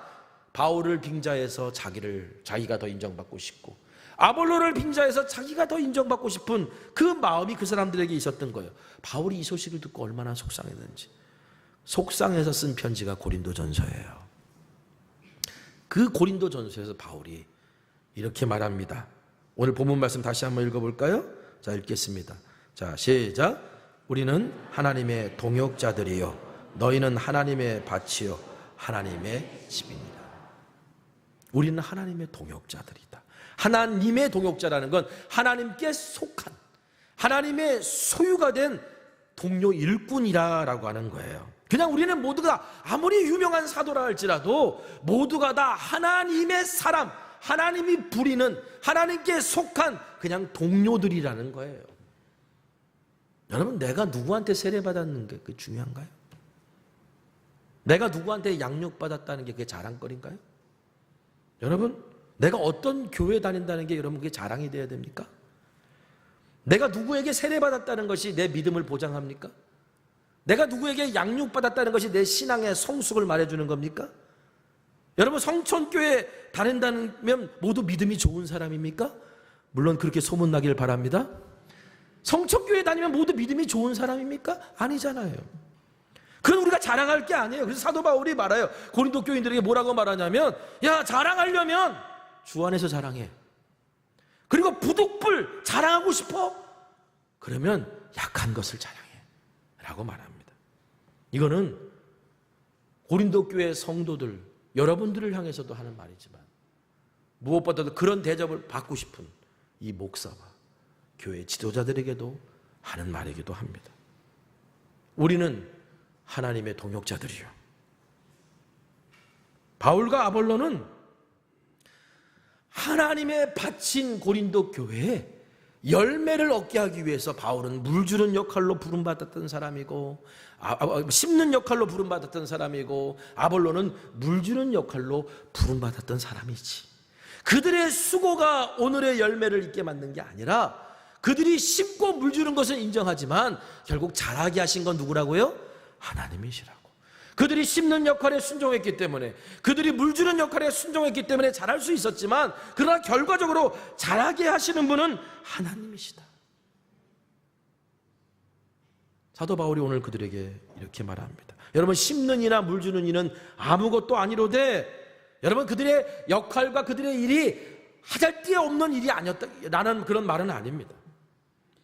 [SPEAKER 1] 바울을 빙자해서 자기가 더 인정받고 싶고 아볼로를 빙자해서 자기가 더 인정받고 싶은 그 마음이 그 사람들에게 있었던 거예요. 바울이 이 소식을 듣고 얼마나 속상했는지, 속상해서 쓴 편지가 고린도전서예요. 그 고린도전서에서 바울이 이렇게 말합니다. 오늘 본문 말씀 다시 한번 읽어볼까요? 자, 읽겠습니다. 자, 시작. 우리는 하나님의 동역자들이요 너희는 하나님의 밭이요 하나님의 집입니다. 우리는 하나님의 동역자들이다. 하나님의 동역자라는 건 하나님께 속한 하나님의 소유가 된 동료 일꾼이라고 하는 거예요. 그냥 우리는 모두가 아무리 유명한 사도라 할지라도 모두가 다 하나님의 사람, 하나님이 부리는 하나님께 속한 그냥 동료들이라는 거예요. 여러분, 내가 누구한테 세례받았는 게 그게 중요한가요? 내가 누구한테 양육받았다는 게 그게 자랑거리인가요? 여러분, 내가 어떤 교회 다닌다는 게 여러분 그게 자랑이 돼야 됩니까? 내가 누구에게 세례받았다는 것이 내 믿음을 보장합니까? 내가 누구에게 양육받았다는 것이 내 신앙의 성숙을 말해주는 겁니까? 여러분, 성촌교회 다닌다면 모두 믿음이 좋은 사람입니까? 물론 그렇게 소문나길 바랍니다. 성척교회 다니면 모두 믿음이 좋은 사람입니까? 아니잖아요. 그건 우리가 자랑할 게 아니에요. 그래서 사도 바울이 말해요. 고린도 교인들에게 뭐라고 말하냐면, 야, 자랑하려면 주 안에서 자랑해. 그리고 부득불 자랑하고 싶어? 그러면 약한 것을 자랑해 라고 말합니다. 이거는 고린도 교회 성도들, 여러분들을 향해서도 하는 말이지만 무엇보다도 그런 대접을 받고 싶은 이 목사와 교회 지도자들에게도 하는 말이기도 합니다. 우리는 하나님의 동역자들이요. 바울과 아볼로는 하나님의 바친 고린도 교회에 열매를 얻게 하기 위해서 바울은 물 주는 역할로 부름받았던 사람이고, 심는 역할로 부름받았던 사람이고, 아볼로는 물 주는 역할로 부름받았던 사람이지. 그들의 수고가 오늘의 열매를 있게 만든 게 아니라 그들이 심고 물 주는 것을 인정하지만 결국 자라게 하신 건 누구라고요? 하나님이시라고. 그들이 심는 역할에 순종했기 때문에, 그들이 물 주는 역할에 순종했기 때문에 자랄 수 있었지만, 그러나 결과적으로 자라게 하시는 분은 하나님이시다. 사도 바울이 오늘 그들에게 이렇게 말합니다. 여러분, 심는 이나 물 주는 이는 아무것도 아니로되, 여러분, 그들의 역할과 그들의 일이 하잘데 없는 일이 아니었다라는 그런 말은 아닙니다.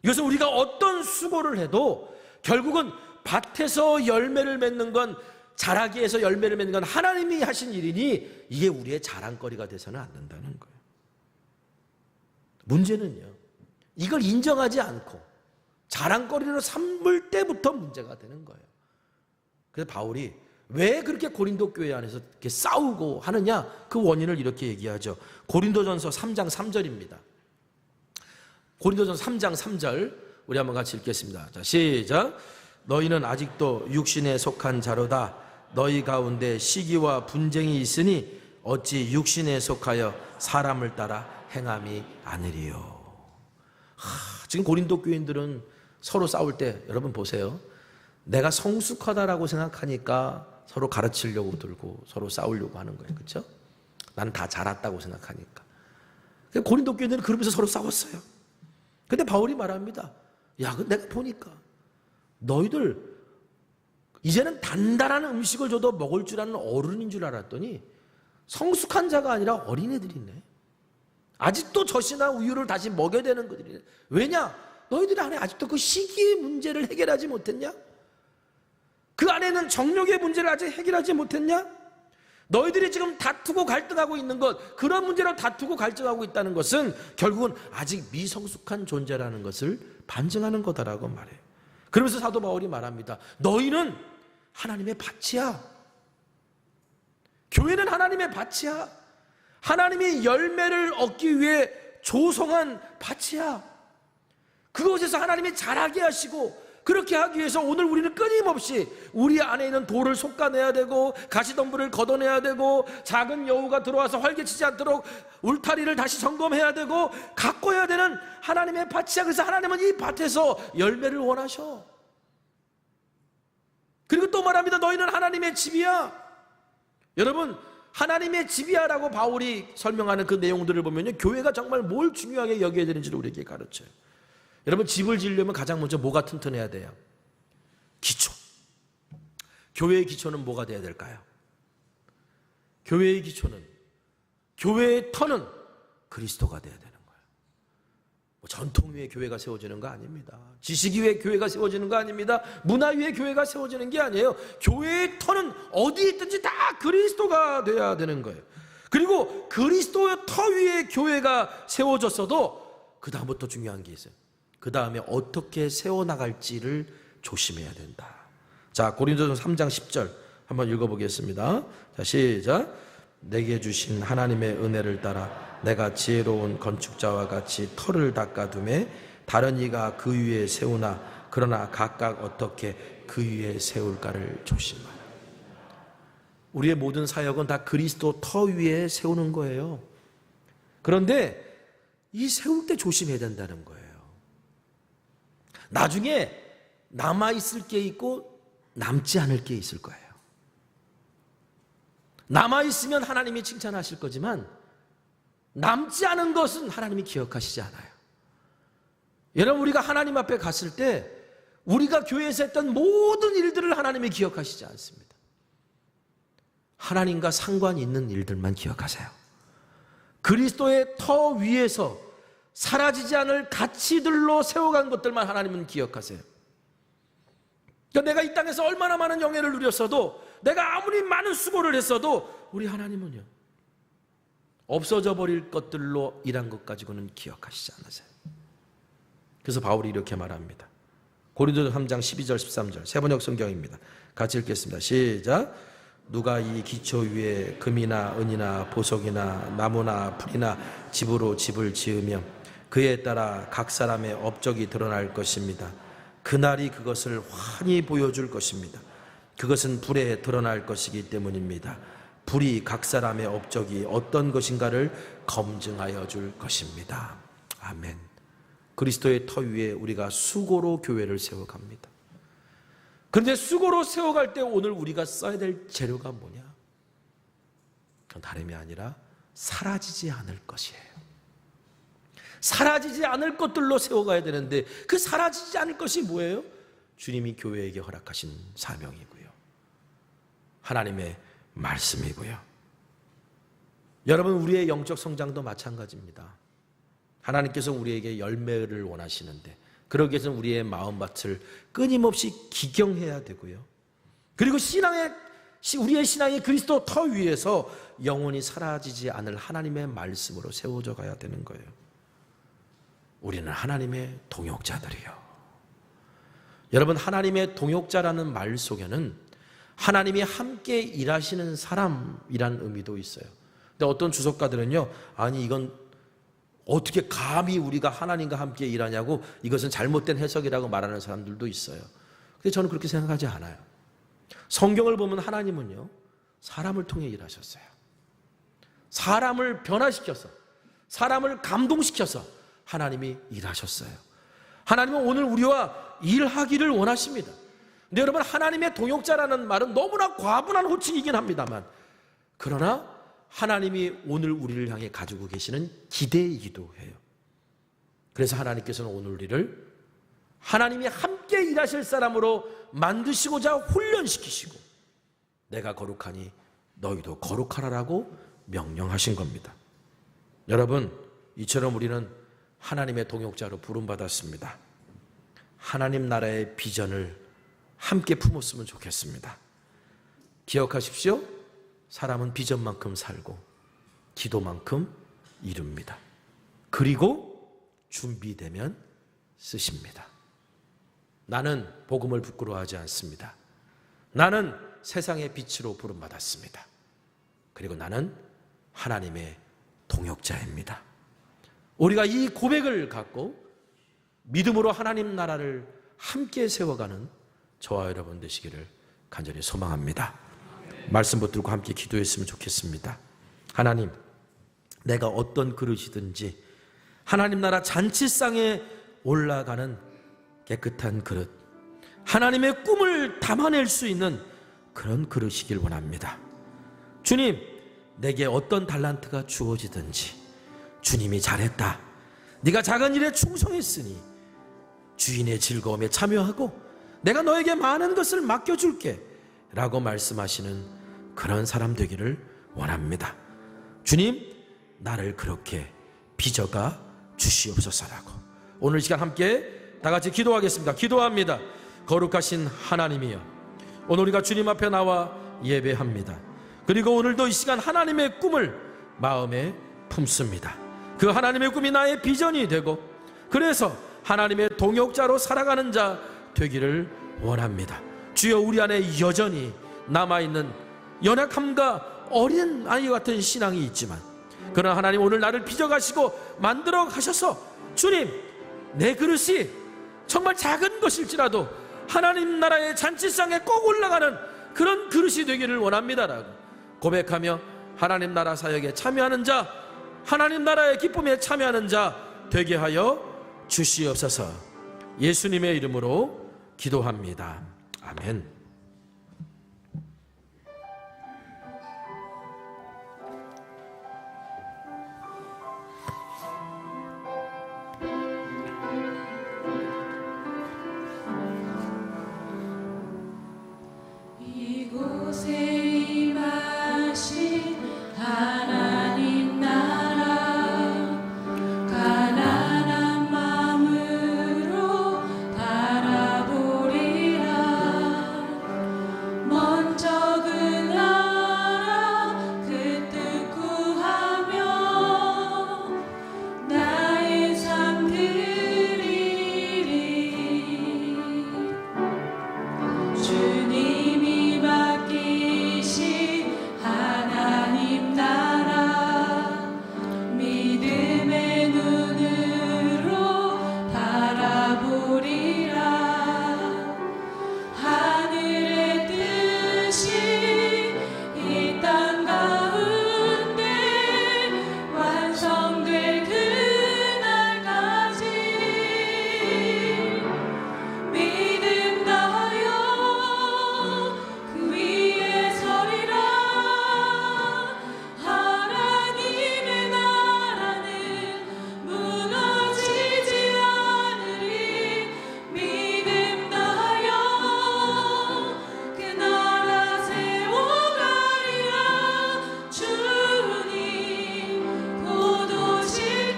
[SPEAKER 1] 이것은 우리가 어떤 수고를 해도 결국은 밭에서 열매를 맺는 건, 자라기 위해서 열매를 맺는 건 하나님이 하신 일이니 이게 우리의 자랑거리가 돼서는 안 된다는 거예요. 문제는요, 이걸 인정하지 않고 자랑거리로 삼을 때부터 문제가 되는 거예요. 그래서 바울이 왜 그렇게 고린도 교회 안에서 이렇게 싸우고 하느냐, 그 원인을 이렇게 얘기하죠. 고린도전서 3장 3절입니다. 고린도전서 3장 3절 우리 한번 같이 읽겠습니다. 자, 시작. 너희는 아직도 육신에 속한 자로다. 너희 가운데 시기와 분쟁이 있으니 어찌 육신에 속하여 사람을 따라 행함이 아니리요. 지금 고린도 교인들은 서로 싸울 때, 여러분 보세요. 내가 성숙하다라고 생각하니까 서로 가르치려고 들고 서로 싸우려고 하는 거예요. 그렇죠? 나는 다 자랐다고 생각하니까. 고린도 교인들은 그러면서 서로 싸웠어요. 근데 바울이 말합니다. 야, 내가 보니까 너희들 이제는 단단한 음식을 줘도 먹을 줄 아는 어른인 줄 알았더니 성숙한 자가 아니라 어린애들이네. 아직도 젖이나 우유를 다시 먹여야 되는 것들이네. 왜냐? 너희들 안에 아직도 그 시기의 문제를 해결하지 못했냐? 그 안에는 정욕의 문제를 아직 해결하지 못했냐? 너희들이 지금 다투고 갈등하고 있는 것, 그런 문제로 다투고 갈등하고 있다는 것은 결국은 아직 미성숙한 존재라는 것을 반증하는 거다라고 말해요. 그러면서 사도 바울이 말합니다. 너희는 하나님의 밭이야. 교회는 하나님의 밭이야. 하나님이 열매를 얻기 위해 조성한 밭이야. 그곳에서 하나님이 자라게 하시고, 그렇게 하기 위해서 오늘 우리는 끊임없이 우리 안에 있는 돌을 솎아내야 되고, 가시덤불을 걷어내야 되고, 작은 여우가 들어와서 활개치지 않도록 울타리를 다시 점검해야 되고, 가꿔야 되는 하나님의 밭이야. 그래서 하나님은 이 밭에서 열매를 원하셔. 그리고 또 말합니다. 너희는 하나님의 집이야. 여러분, 하나님의 집이야라고 바울이 설명하는 그 내용들을 보면요, 교회가 정말 뭘 중요하게 여겨야 되는지를 우리에게 가르쳐요. 여러분, 집을 지으려면 가장 먼저 뭐가 튼튼해야 돼요? 기초. 교회의 기초는 뭐가 돼야 될까요? 교회의 기초는, 교회의 터는 그리스도가 돼야 되는 거예요. 전통 위에 교회가 세워지는 거 아닙니다. 지식 위에 교회가 세워지는 거 아닙니다. 문화 위에 교회가 세워지는 게 아니에요. 교회의 터는 어디에 있든지 다 그리스도가 돼야 되는 거예요. 그리고 그리스도의 터 위에 교회가 세워졌어도 그 다음부터 중요한 게 있어요. 그 다음에 어떻게 세워나갈지를 조심해야 된다. 자, 고린도전서 3장 10절 한번 읽어보겠습니다. 자, 시작. 내게 주신 하나님의 은혜를 따라 내가 지혜로운 건축자와 같이 터를 닦아두매 다른 이가 그 위에 세우나 그러나 각각 어떻게 그 위에 세울까를 조심하라. 우리의 모든 사역은 다 그리스도 터 위에 세우는 거예요. 그런데 이 세울 때 조심해야 된다는 거예요. 나중에 남아있을 게 있고 남지 않을 게 있을 거예요. 남아있으면 하나님이 칭찬하실 거지만 남지 않은 것은 하나님이 기억하시지 않아요. 여러분, 우리가 하나님 앞에 갔을 때 우리가 교회에서 했던 모든 일들을 하나님이 기억하시지 않습니다. 하나님과 상관이 있는 일들만 기억하세요. 그리스도의 터 위에서 사라지지 않을 가치들로 세워간 것들만 하나님은 기억하세요. 그러니까 내가 이 땅에서 얼마나 많은 영예를 누렸어도, 내가 아무리 많은 수고를 했어도 우리 하나님은요, 없어져 버릴 것들로 일한 것 가지고는 기억하시지 않으세요. 그래서 바울이 이렇게 말합니다. 고린도서 3장 12절 13절 세번역 성경입니다. 같이 읽겠습니다. 시작. 누가 이 기초 위에 금이나 은이나 보석이나 나무나 풀이나 집으로 집을 지으며 그에 따라 각 사람의 업적이 드러날 것입니다. 그날이 그것을 환히 보여줄 것입니다. 그것은 불에 드러날 것이기 때문입니다. 불이 각 사람의 업적이 어떤 것인가를 검증하여 줄 것입니다. 아멘. 그리스도의 터 위에 우리가 수고로 교회를 세워갑니다. 그런데 수고로 세워갈 때 오늘 우리가 써야 될 재료가 뭐냐? 그건 다름이 아니라 사라지지 않을 것이에요. 사라지지 않을 것들로 세워가야 되는데, 그 사라지지 않을 것이 뭐예요? 주님이 교회에게 허락하신 사명이고요, 하나님의 말씀이고요. 여러분, 우리의 영적 성장도 마찬가지입니다. 하나님께서 우리에게 열매를 원하시는데, 그러기 위해서는 우리의 마음밭을 끊임없이 기경해야 되고요, 그리고 우리의 신앙이 그리스도 터 위에서 영원히 사라지지 않을 하나님의 말씀으로 세워져 가야 되는 거예요. 우리는 하나님의 동역자들이요. 여러분, 하나님의 동역자라는 말 속에는 하나님이 함께 일하시는 사람이란 의미도 있어요. 근데 어떤 주석가들은요, 아니 이건 어떻게 감히 우리가 하나님과 함께 일하냐고, 이것은 잘못된 해석이라고 말하는 사람들도 있어요. 근데 저는 그렇게 생각하지 않아요. 성경을 보면 하나님은요, 사람을 통해 일하셨어요. 사람을 변화시켜서, 사람을 감동시켜서 하나님이 일하셨어요. 하나님은 오늘 우리와 일하기를 원하십니다. 근데 여러분, 하나님의 동역자라는 말은 너무나 과분한 호칭이긴 합니다만, 그러나 하나님이 오늘 우리를 향해 가지고 계시는 기대이기도 해요. 그래서 하나님께서는 오늘 우리를 하나님이 함께 일하실 사람으로 만드시고자 훈련시키시고, 내가 거룩하니 너희도 거룩하라라고 명령하신 겁니다. 여러분, 이처럼 우리는 하나님의 동역자로 부름받았습니다. 하나님 나라의 비전을 함께 품었으면 좋겠습니다. 기억하십시오. 사람은 비전만큼 살고 기도만큼 이룹니다. 그리고 준비되면 쓰십니다. 나는 복음을 부끄러워하지 않습니다. 나는 세상의 빛으로 부름받았습니다. 그리고 나는 하나님의 동역자입니다. 우리가 이 고백을 갖고 믿음으로 하나님 나라를 함께 세워가는 저와 여러분 되시기를 간절히 소망합니다. 말씀 붙들고 함께 기도했으면 좋겠습니다. 하나님, 내가 어떤 그릇이든지 하나님 나라 잔치상에 올라가는 깨끗한 그릇, 하나님의 꿈을 담아낼 수 있는 그런 그릇이길 원합니다. 주님, 내게 어떤 달란트가 주어지든지 주님이 잘했다, 네가 작은 일에 충성했으니 주인의 즐거움에 참여하고 내가 너에게 많은 것을 맡겨줄게 라고 말씀하시는 그런 사람 되기를 원합니다. 주님, 나를 그렇게 빚어가 주시옵소서라고 오늘 이 시간 함께 다 같이 기도하겠습니다. 기도합니다. 거룩하신 하나님이여, 오늘 우리가 주님 앞에 나와 예배합니다. 그리고 오늘도 이 시간 하나님의 꿈을 마음에 품습니다. 그 하나님의 꿈이 나의 비전이 되고, 그래서 하나님의 동역자로 살아가는 자 되기를 원합니다. 주여, 우리 안에 여전히 남아있는 연약함과 어린 아이 같은 신앙이 있지만, 그러나 하나님 오늘 나를 빚어가시고 만들어 가셔서 주님, 내 그릇이 정말 작은 것일지라도 하나님 나라의 잔치상에 꼭 올라가는 그런 그릇이 되기를 원합니다라고 고백하며 하나님 나라 사역에 참여하는 자, 하나님 나라의 기쁨에 참여하는 자 되게 하여 주시옵소서. 예수님의 이름으로 기도합니다. 아멘.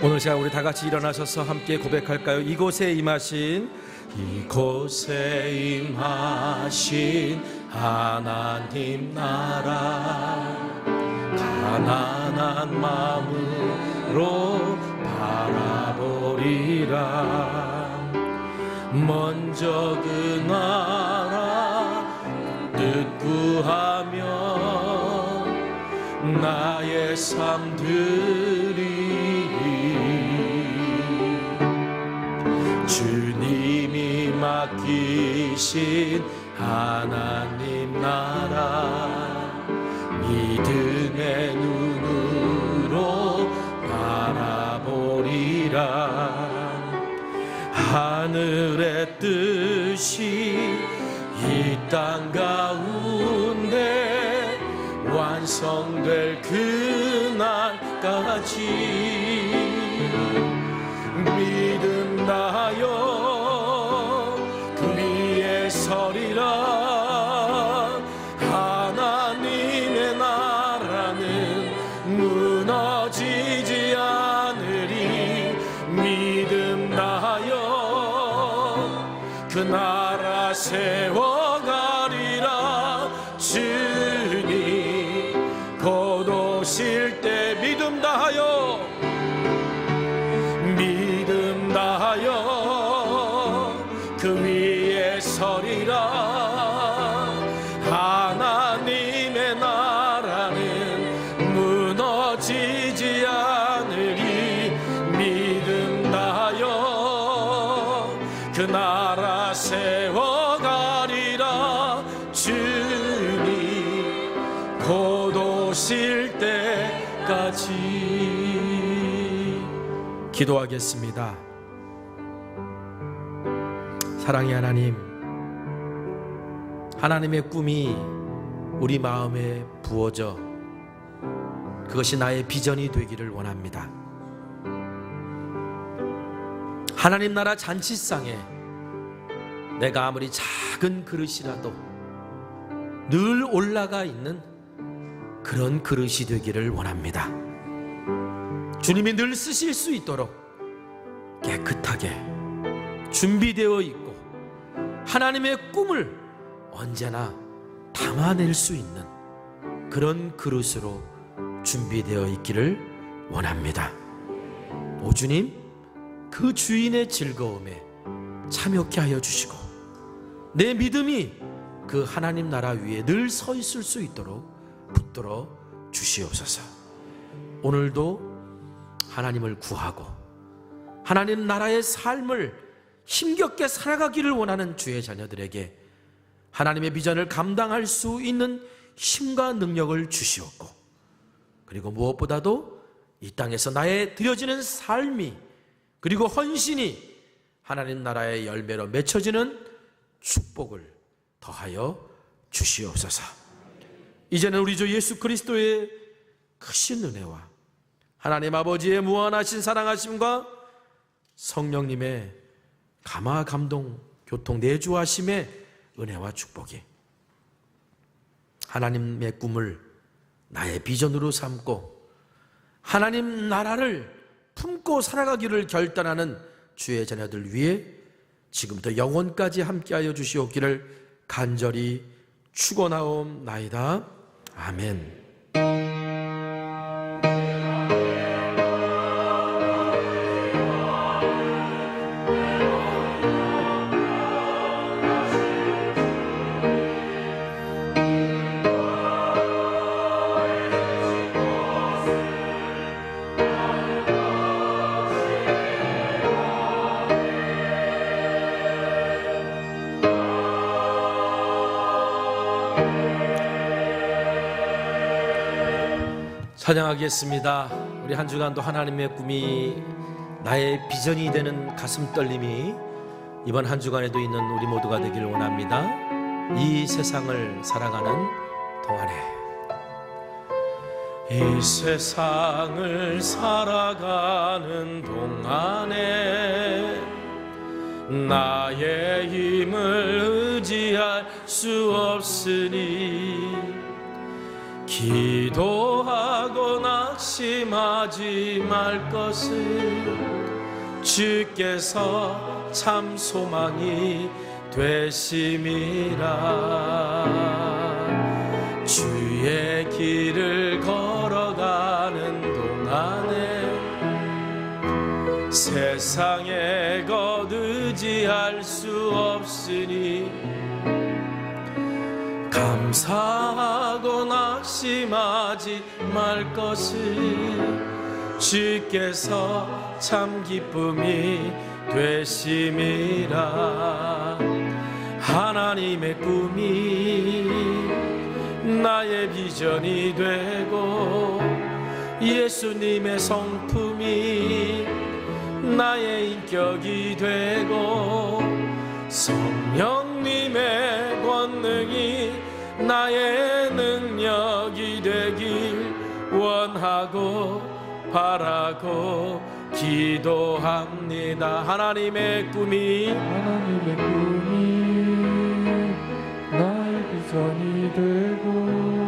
[SPEAKER 1] 오늘 시간 우리 다 같이 일어나셔서 함께 고백할까요? 이곳에 임하신 하나님 나라 가난한 마음으로 바라보리라. 먼저 그 나라 뜻 구하며 나의 삶 드리리. 주님이 맡기신 하나님 나라 믿음의 눈으로 바라보리라. 하늘의 뜻이 이 땅 가운데 완성될 그날까지 믿음 다하여 그 위에 서리라. 하나님의 나라는 무너지지 않으리. 믿음 다하여 그 나라 세워가리라. 주님 곧 오실 때 믿음 다하여 그 위에 서리라. 하나님의 나라는 무너지지 않으리. 믿음 다하여 그 나라 세워가리라. 주님 곧 오실 때까지. 기도하겠습니다. 사랑의 하나님, 하나님의 꿈이 우리 마음에 부어져 그것이 나의 비전이 되기를 원합니다. 하나님 나라 잔치상에 내가 아무리 작은 그릇이라도 늘 올라가 있는 그런 그릇이 되기를 원합니다. 주님이 늘 쓰실 수 있도록 깨끗하게 준비되어 있고 하나님의 꿈을 언제나 담아낼 수 있는 그런 그릇으로 준비되어 있기를 원합니다. 오 주님, 그 주인의 즐거움에 참여케 하여 주시고 내 믿음이 그 하나님 나라 위에 늘 서 있을 수 있도록 붙들어 주시옵소서. 오늘도 하나님을 구하고 하나님 나라의 삶을 힘겹게 살아가기를 원하는 주의 자녀들에게 하나님의 비전을 감당할 수 있는 힘과 능력을 주시옵고, 그리고 무엇보다도 이 땅에서 나의 드려지는 삶이 그리고 헌신이 하나님 나라의 열매로 맺혀지는 축복을 더하여 주시옵소서. 이제는 우리 주 예수 그리스도의 크신 은혜와 하나님 아버지의 무한하신 사랑하심과 성령님의 감화 감동 교통 내주하심의 은혜와 축복이 하나님의 꿈을 나의 비전으로 삼고 하나님 나라를 품고 살아가기를 결단하는 주의 자녀들 위해 지금부터 영원까지 함께하여 주시옵기를 간절히 축원하옵나이다. 아멘. 찬양하겠습니다. 우리 한 주간도 하나님의 꿈이 나의 비전이 되는 가슴 떨림이 이번 한 주간에도 있는 우리 모두가 되길 원합니다. 이 세상을 살아가는 동안에, 이 세상을 살아가는 동안에 나의 힘을 의지할 수 없으니 기도하고 낙심하지 말 것을 주께서 참 소망이 되심이라. 주의 길을 걸어가는 동안에 세상에 것 의지할 수 없으니 감사하고 낙심하지 말 것을 주께서 참 기쁨이 되심이라. 하나님의 꿈이 나의 비전이 되고 예수님의 성품이 나의 인격이 되고 성령님의 권능이 나의 능력이 되길 원하고 바라고 기도합니다. 하나님의 꿈이
[SPEAKER 3] 나의 비전이 되고